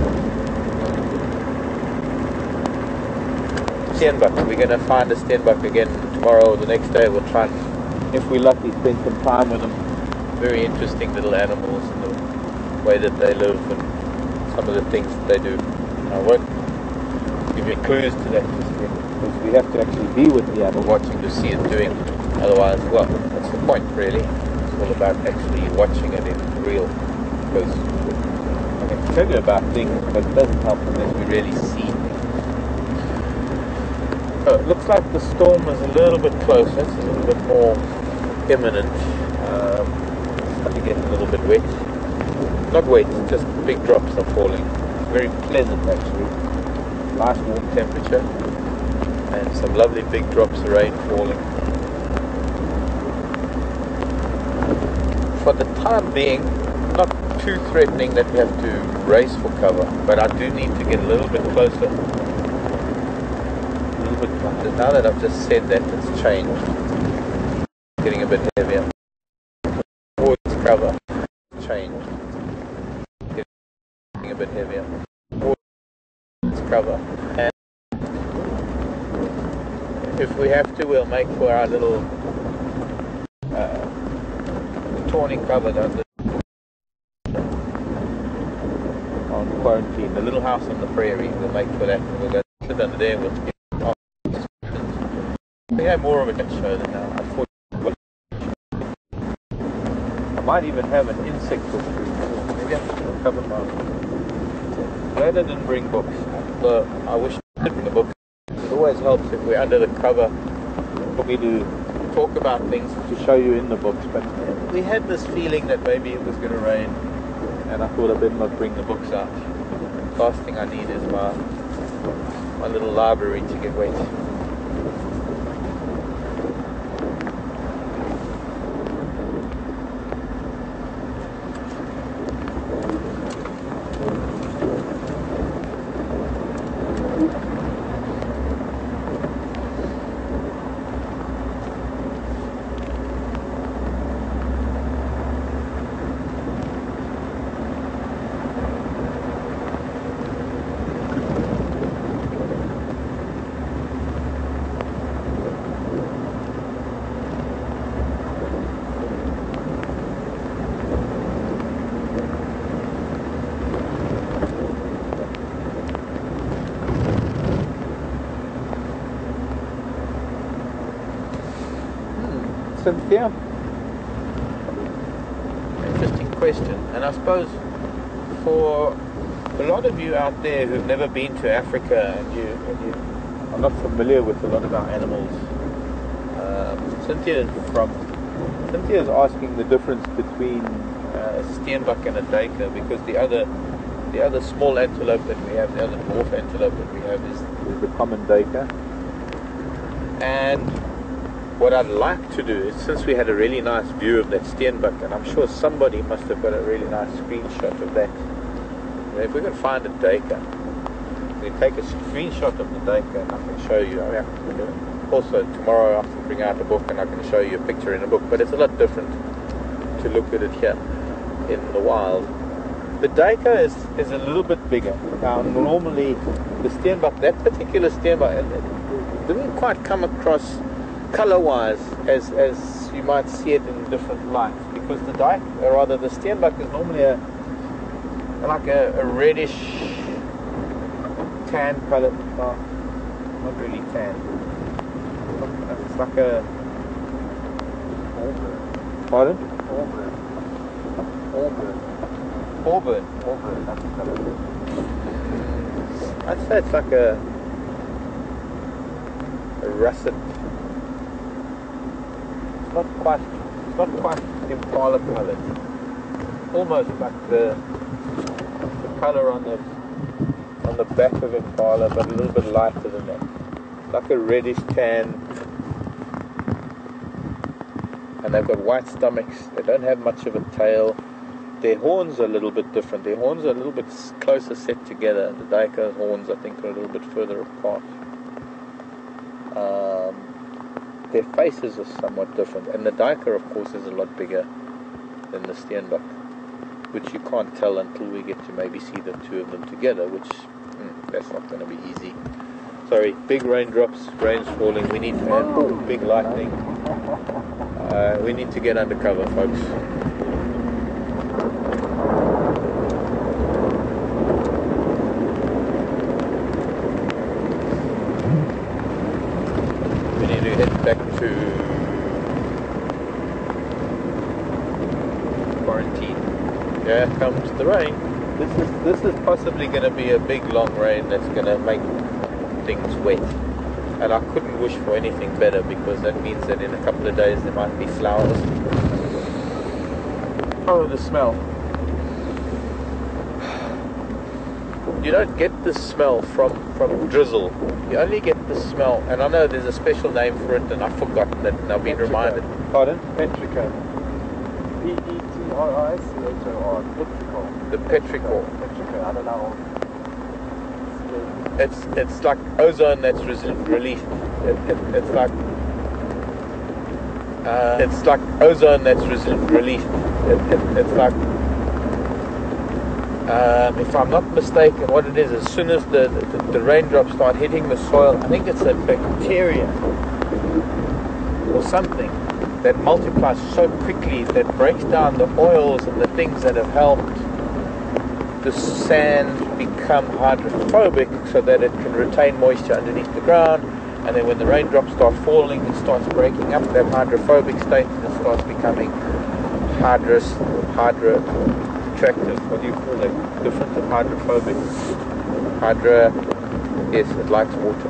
Steenbok. We're going to find a steenbok again tomorrow or the next day. We'll try and, if we're lucky, spend some time with them. Very interesting little animals and the way that they live and some of the things that they do. I won't give you clues to that just yet, because we have to actually be with the animal watching to see it doing. Otherwise, well, that's the point really. It's all about actually watching it in real. Because I can tell you about things, but it doesn't help unless we really see things. So it looks like the storm is a little bit closer. It's a little bit more imminent. It's starting to get a little bit wet. Not wet, just big drops are falling. It's very pleasant actually. Nice warm temperature and some lovely big drops of rain falling. For the time being, not too threatening that we have to race for cover, but I do need to get a little bit closer. A little bit closer. Now that I've just said that, it's changed. Getting a bit heavier. Towards cover, changed. Getting a bit heavier. Towards cover. And if we have to, we'll make for our little tawny cover on quarantine, the little house on the prairie. We'll make for that, and we'll go sit under there. We'll get we have more of a show than now. I might even have an insect book. Maybe I should cover my. Glad I didn't bring books. So I wish I did bring a book. It always helps if we're under the cover for me to talk about things to show you in the books. But we had this feeling that maybe it was going to rain, and I thought I better not bring the books out. Last thing I need is my little library to get wet. Cynthia? Interesting question. And I suppose for a lot of you out there who've never been to Africa and you are not familiar with a lot of our animals, Cynthia is asking the difference between a steenbok and a duiker, because the other small antelope that we have, the other dwarf antelope that we have is the common duiker. And what I'd like to do is, since we had a really nice view of that steenbok, and I'm sure somebody must have got a really nice screenshot of that. If we can find a duiker, we can take a screenshot of the duiker and I can show you. I mean, also tomorrow I can bring out a book and I can show you a picture in a book, but it's a lot different to look at it here in the wild. The duiker is a little bit bigger. Now normally the steenbok, that particular steenbok, didn't quite come across color-wise as you might see it in different lights, because the the steenbok is normally like a reddish tan color. No, not really tan. It's like a pardon? Auburn. That's the color. I'd say it's like a russet. It's not quite impala colored. Almost like the color on the back of impala, but a little bit lighter than that. Like a reddish tan. And they've got white stomachs. They don't have much of a tail. Their horns are a little bit different. Their horns are a little bit closer set together. The duiker's horns, I think, are a little bit further apart. Their faces are somewhat different, and the duiker, of course, is a lot bigger than the steenbok, which you can't tell until we get to maybe see the two of them together, which that's not going to be easy. Sorry, big raindrops, rain's falling. We need to have big lightning. We need to get under cover, folks. Back to quarantine. Yeah, comes the rain. This is possibly going to be a big long rain that's going to make things wet. And I couldn't wish for anything better, because that means that in a couple of days there might be flowers. Oh, the smell. You don't get the smell from drizzle. You only get the smell, and I know there's a special name for it, and I've forgotten it, and I've been reminded. Pardon? Petrichor. Petrichor. Petrichor. The petrichor. Petrichor. I don't know. It's like ozone that's released. It's like ozone that's released. It's like, if I'm not mistaken, what it is, as soon as the raindrops start hitting the soil, I think it's a bacteria or something that multiplies so quickly that breaks down the oils and the things that have helped the sand become hydrophobic, so that it can retain moisture underneath the ground. And then when the raindrops start falling, it starts breaking up that hydrophobic state, and it starts becoming hydroattractive. What do you call it? Different than hydrophobic. Yes, it likes water.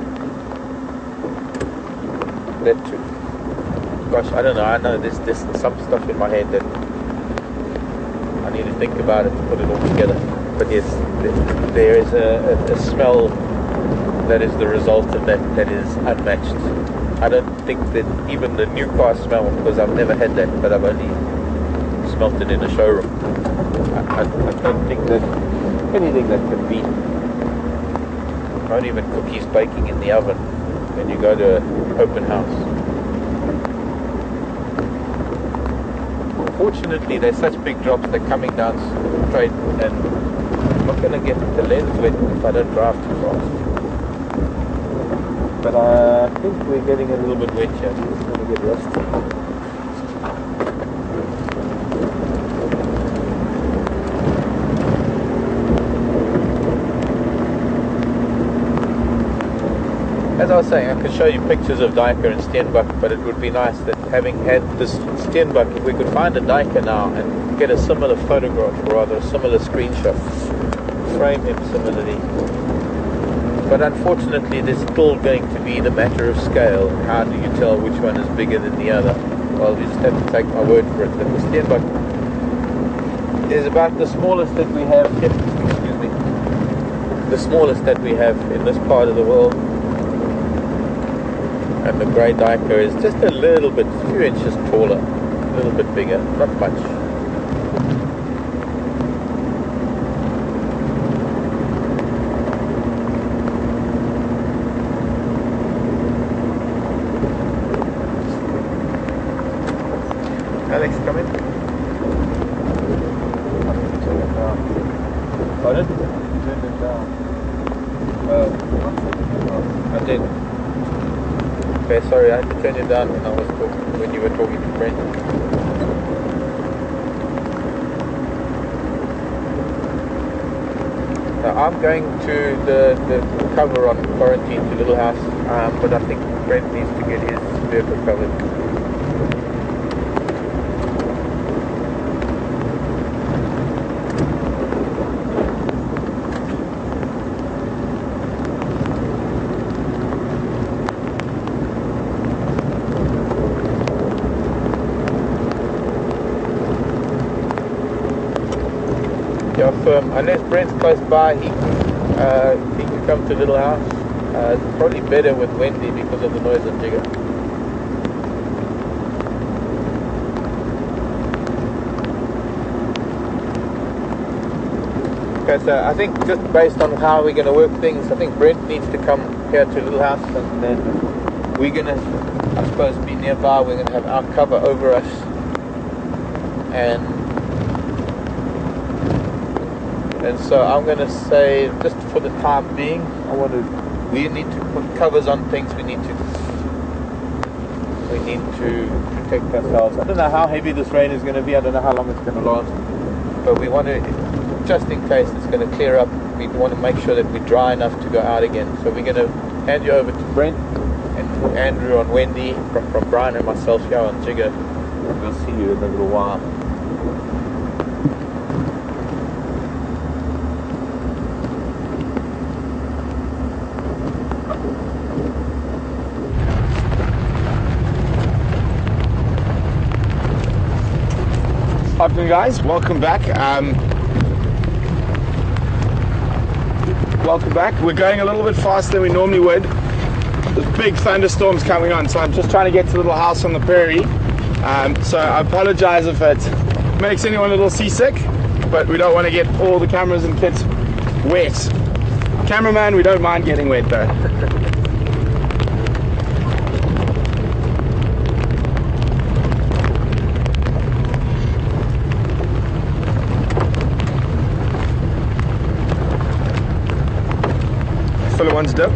That too. Gosh, I don't know. I know there's some stuff in my head that I need to think about it to put it all together. But yes, there is a smell that is the result of that is unmatched. I don't think that even the new car smell, because I've never had that, but I've only smelt it in a showroom. I don't think that anything that can beat, not even cookies baking in the oven when you go to an open house. Fortunately, there's such big drops, they're coming down straight, and I'm not going to get the lens wet if I don't drive too fast. But I think we're getting a little bit wet here. It's going to get rusty. As I was saying, I could show you pictures of duiker and steenbok, but it would be nice that, having had this steenbok, if we could find a duiker now and get a similar photograph, or rather a similar screenshot, frame him similarly. But unfortunately, there's still going to be the matter of scale. How do you tell which one is bigger than the other? Well, you just have to take my word for it. That the steenbok is about the smallest that we have. Excuse me. The smallest that we have in this part of the world. And the grey duiker is just a little bit, a few inches taller, a little bit bigger, not much. Alex, come in. Pardon? You turned it down. I did. Okay, sorry, I had to turn it down when you were talking to Brent. Now, I'm going to the cover on quarantine to Little House, but I think Brent needs to get his vehicle covered. Unless Brent's close by, he can come to Little House. It's probably better with Wendy because of the noise on Jigger. Okay, so I think just based on how we're going to work things, I think Brent needs to come here to Little House, and then we're going to, I suppose, be nearby. We're going to have our cover over us, and so I'm going to say, just for the time being, we need to put covers on things. We need to protect ourselves. I don't know how heavy this rain is going to be. I don't know how long it's going to last. But we want to, just in case it's going to clear up, we want to make sure that we're dry enough to go out again. So we're going to hand you over to Brent and put Andrew on Wendy, from Brian and myself here on Jigger. We'll see you in a little while. afternoon, guys. Welcome back. Welcome back. We're going a little bit faster than we normally would. There's big thunderstorms coming on, so I'm just trying to get to the little house on the prairie. So I apologize if it makes anyone a little seasick, but we don't want to get all the cameras and kits wet. Cameraman, we don't mind getting wet though. Full of one's dip.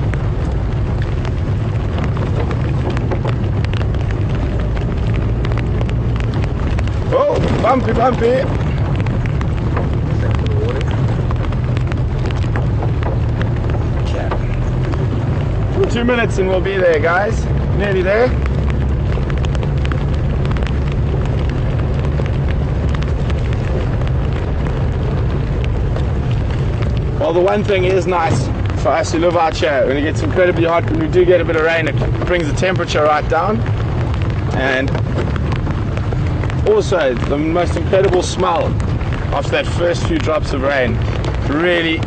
Oh, bumpy, bumpy. 2 minutes and we'll be there, guys. Nearly there. Well, the one thing is nice for us who live out here, when it gets incredibly hot, when we do get a bit of rain, it brings the temperature right down. And also, the most incredible smell after that first few drops of rain. Really,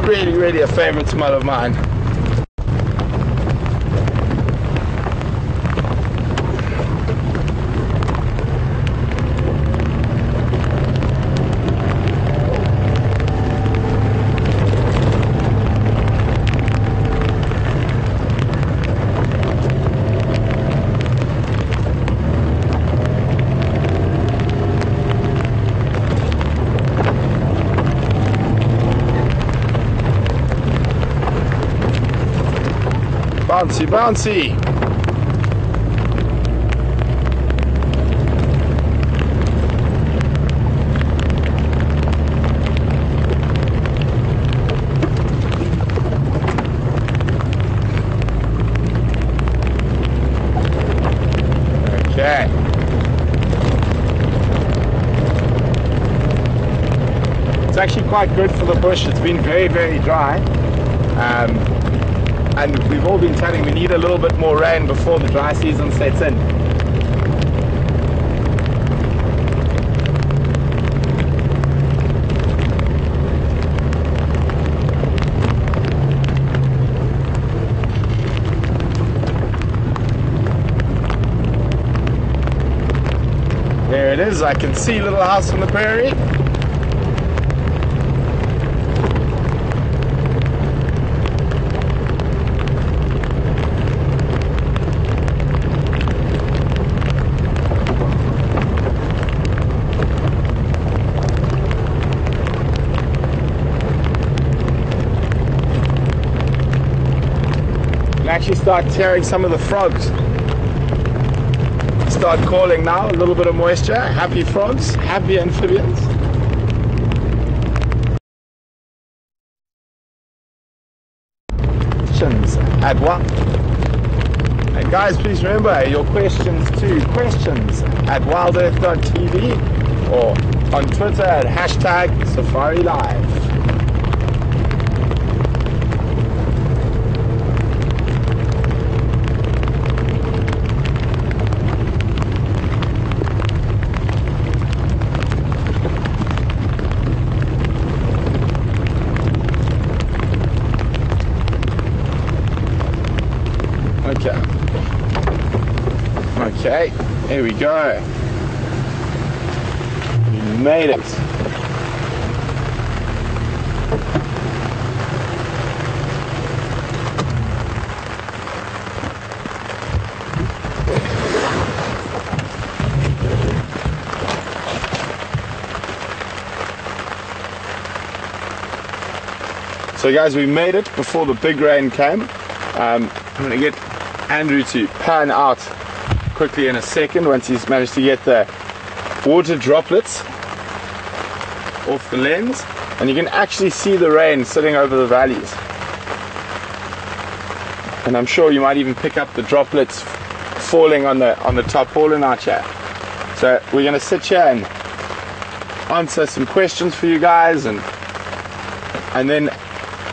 really, really a favorite smell of mine. Bouncy, bouncy. Okay. It's actually quite good for the bush. It's been very, very dry. And we've all been telling we need a little bit more rain before the dry season sets in. There it is. I can see Little House on the Prairie. Actually start tearing some of the frogs. Start calling now, a little bit of moisture. Happy frogs, happy amphibians. Questions at what? And guys, please remember your questions to questions@WildEarthTV or on Twitter at #SafariLive. Okay, here we go. We made it. So guys, we made it before the big rain came. I'm going to get Andrew to pan out quickly in a second once he's managed to get the water droplets off the lens, and you can actually see the rain sitting over the valleys, and I'm sure you might even pick up the droplets falling on the tarpaulin out here. So we're going to sit here and answer some questions for you guys, and then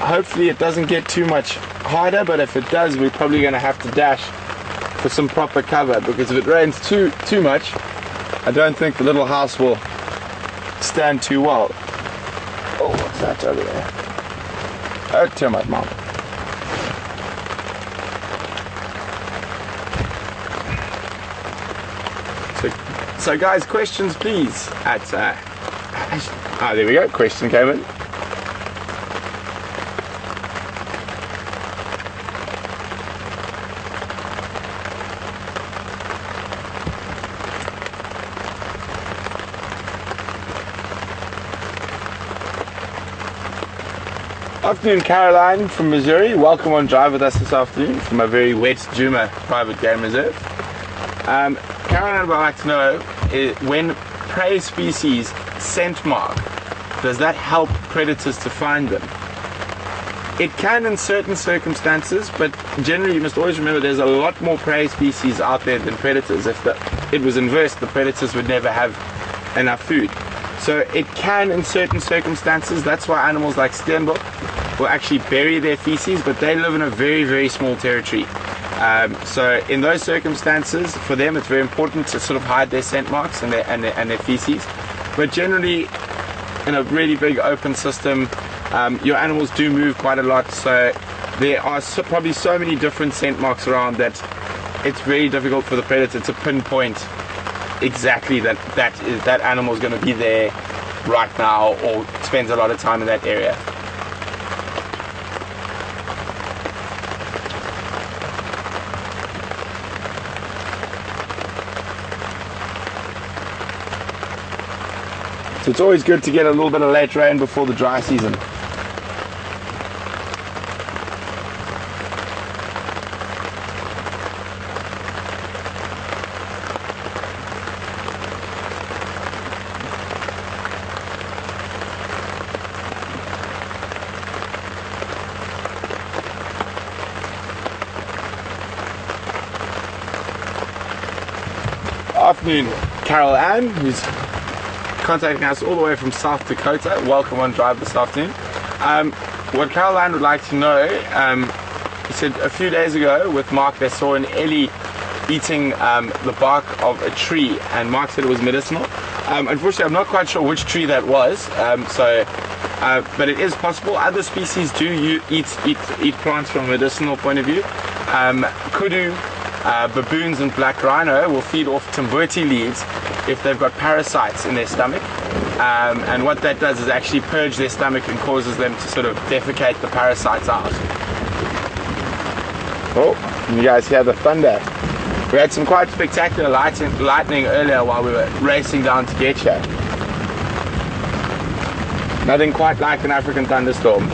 hopefully it doesn't get too much harder, but if it does, we're probably going to have to dash for some proper cover, because if it rains too much, I don't think the little house will stand too well. Oh, what's that over there? Oh, termite mound. So guys, questions please at there we go, question came in. Afternoon, Caroline from Missouri. Welcome on Drive with us this afternoon from a very wet Djuma private game reserve. Caroline would like to know, when prey species scent mark, does that help predators to find them? It can in certain circumstances, but generally you must always remember there's a lot more prey species out there than predators. If it was inversed, the predators would never have enough food. So it can in certain circumstances. That's why animals like steenbok will actually bury their feces, but they live in a very, very small territory. So in those circumstances, for them it's very important to sort of hide their scent marks and their feces. But generally, in a really big open system, your animals do move quite a lot, so there are probably so many different scent marks around that it's very difficult for the predator to pinpoint exactly that animal is going to be there right now or spends a lot of time in that area. So it's always good to get a little bit of late rain before the dry season. Afternoon, Carol Ann, who's contacting us all the way from South Dakota. Welcome on Drive this afternoon. What Carol Ann would like to know, he said a few days ago with Mark they saw an ellie eating the bark of a tree, and Mark said it was medicinal. Unfortunately, I'm not quite sure which tree that was, but it is possible. Other species do eat plants from a medicinal point of view. Kudu, baboons and black rhino will feed off timbuti leaves if they've got parasites in their stomach, and what that does is actually purge their stomach and causes them to sort of defecate the parasites out. Oh, you guys hear the thunder. We had some quite spectacular lightning earlier while we were racing down to get here. Nothing quite like an African thunderstorm.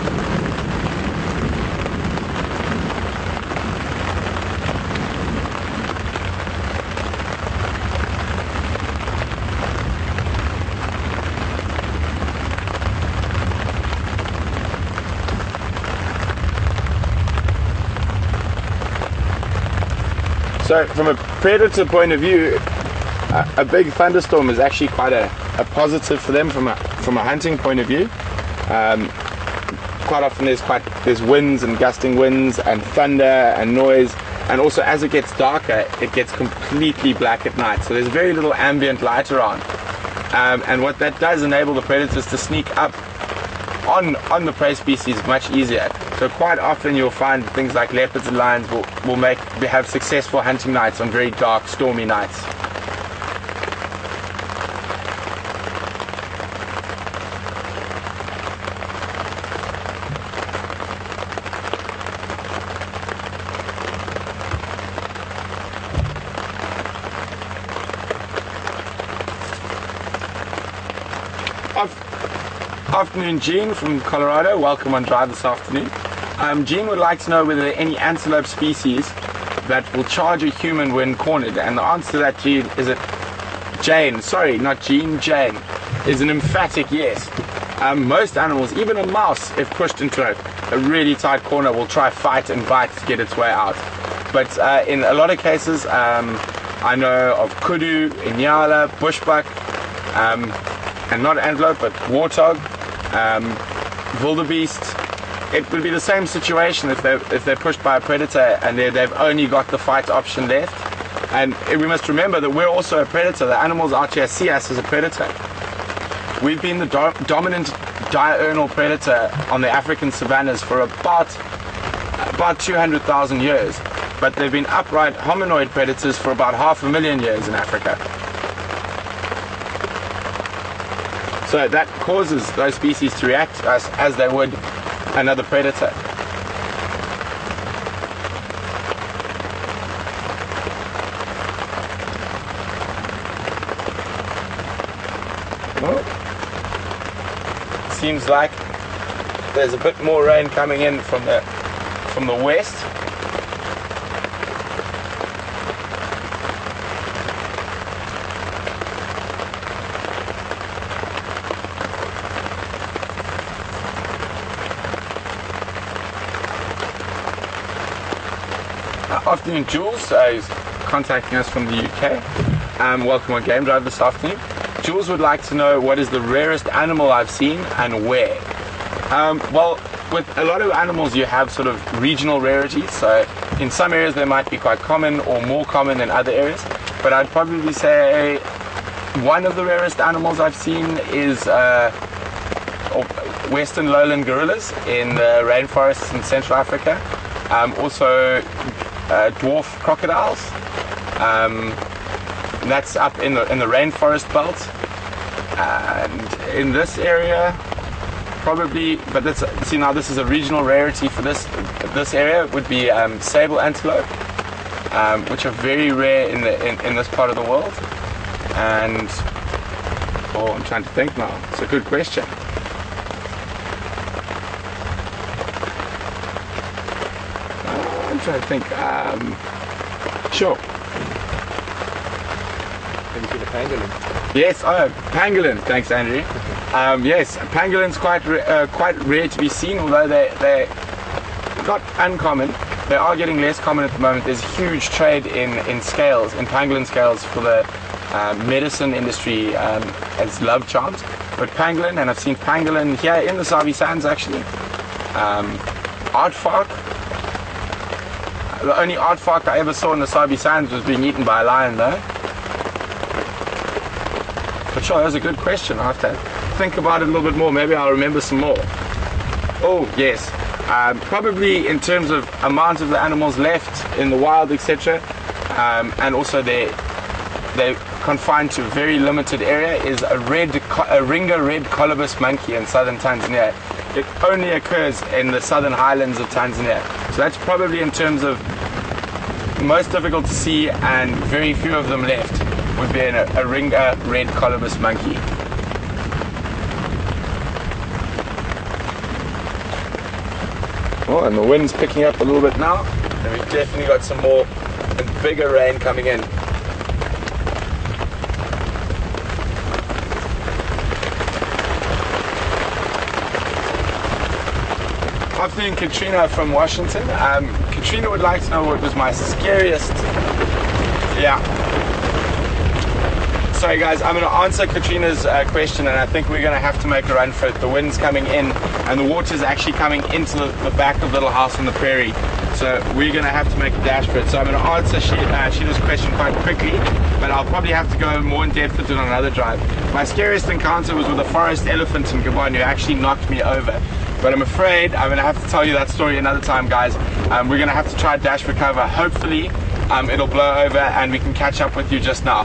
So from a predator point of view, a big thunderstorm is actually quite a positive for them from a hunting point of view. Quite often there's winds and gusting winds and thunder and noise, and also as it gets darker it gets completely black at night, so there's very little ambient light around, and what that does enable the predators to sneak up on the prey species much easier. So quite often you'll find things like leopards and lions will have successful hunting nights on very dark, stormy nights. Afternoon, Jean from Colorado. Welcome on Drive this afternoon. Jean would like to know whether there are any antelope species that will charge a human when cornered, and the answer to that, Jean, is Jane, sorry, not Jean, Jane, is an emphatic yes. Most animals, even a mouse, if pushed into a really tight corner, will try fight and bite to get its way out. But in a lot of cases, I know of kudu, inyala, bushbuck, and not antelope, but warthog, wildebeest. It would be the same situation if they're pushed by a predator and they've only got the fight option left. And we must remember that we're also a predator. The animals out here see us as a predator. we've been the dominant diurnal predator on the African savannas for about 200,000 years, but they've been upright hominoid predators for about 500,000 years in Africa. So that causes those species to react to us as they would another predator. Well, seems like there's a bit more rain coming in from the west. Afternoon, Jules is contacting us from the UK. Welcome on Game Drive this afternoon. Jules would like to know what is the rarest animal I've seen and where. Well, with a lot of animals you have sort of regional rarities, so in some areas they might be quite common or more common than other areas, but I'd probably say one of the rarest animals I've seen is western lowland gorillas in the rainforests in Central Africa. Also dwarf crocodiles, and that's up in the rainforest belt. And in this area, probably, but now this is a regional rarity for this area, would be sable antelope, which are very rare in this part of the world. And I'm trying to think now. It's a good question. I'm trying to think. Sure. Can you see the pangolin? Yes, pangolin. Thanks, Andrew. Yes, pangolin's quite rare to be seen, although they're not uncommon. They are getting less common at the moment. There's huge trade in scales, in pangolin scales for the medicine industry as love charms. But pangolin, and I've seen pangolin here in the Sabi Sands actually. Aardvark. The only aardvark I ever saw in the Sabi Sands was being eaten by a lion though. But sure, that's a good question. I'll have to think about it a little bit more. Maybe I'll remember some more. Oh, yes. Probably in terms of amount of the animals left in the wild, etc. And also they're confined to a very limited area, is a Ringa red colobus monkey in southern Tanzania. It only occurs in the southern highlands of Tanzania. So that's probably in terms of most difficult to see and very few of them left. Would be a Ringa red colobus monkey. Oh, and the wind's picking up a little bit now, and we've definitely got some more and bigger rain coming in. Afternoon, Katrina from Washington. Katrina would like to know what was my scariest. Yeah. Sorry guys, I'm going to answer Katrina's question, and I think we're going to have to make a run for it. The wind's coming in and the water's actually coming into the back of Little House on the Prairie, so we're going to have to make a dash for it. So I'm going to answer Sheila's question quite quickly, but I'll probably have to go more in depth with it on another drive. My scariest encounter was with a forest elephant in Gabon who actually knocked me over. But I'm afraid I'm going to have to tell you that story another time, guys. We're going to have to try dash for cover. Hopefully it'll blow over and we can catch up with you just now.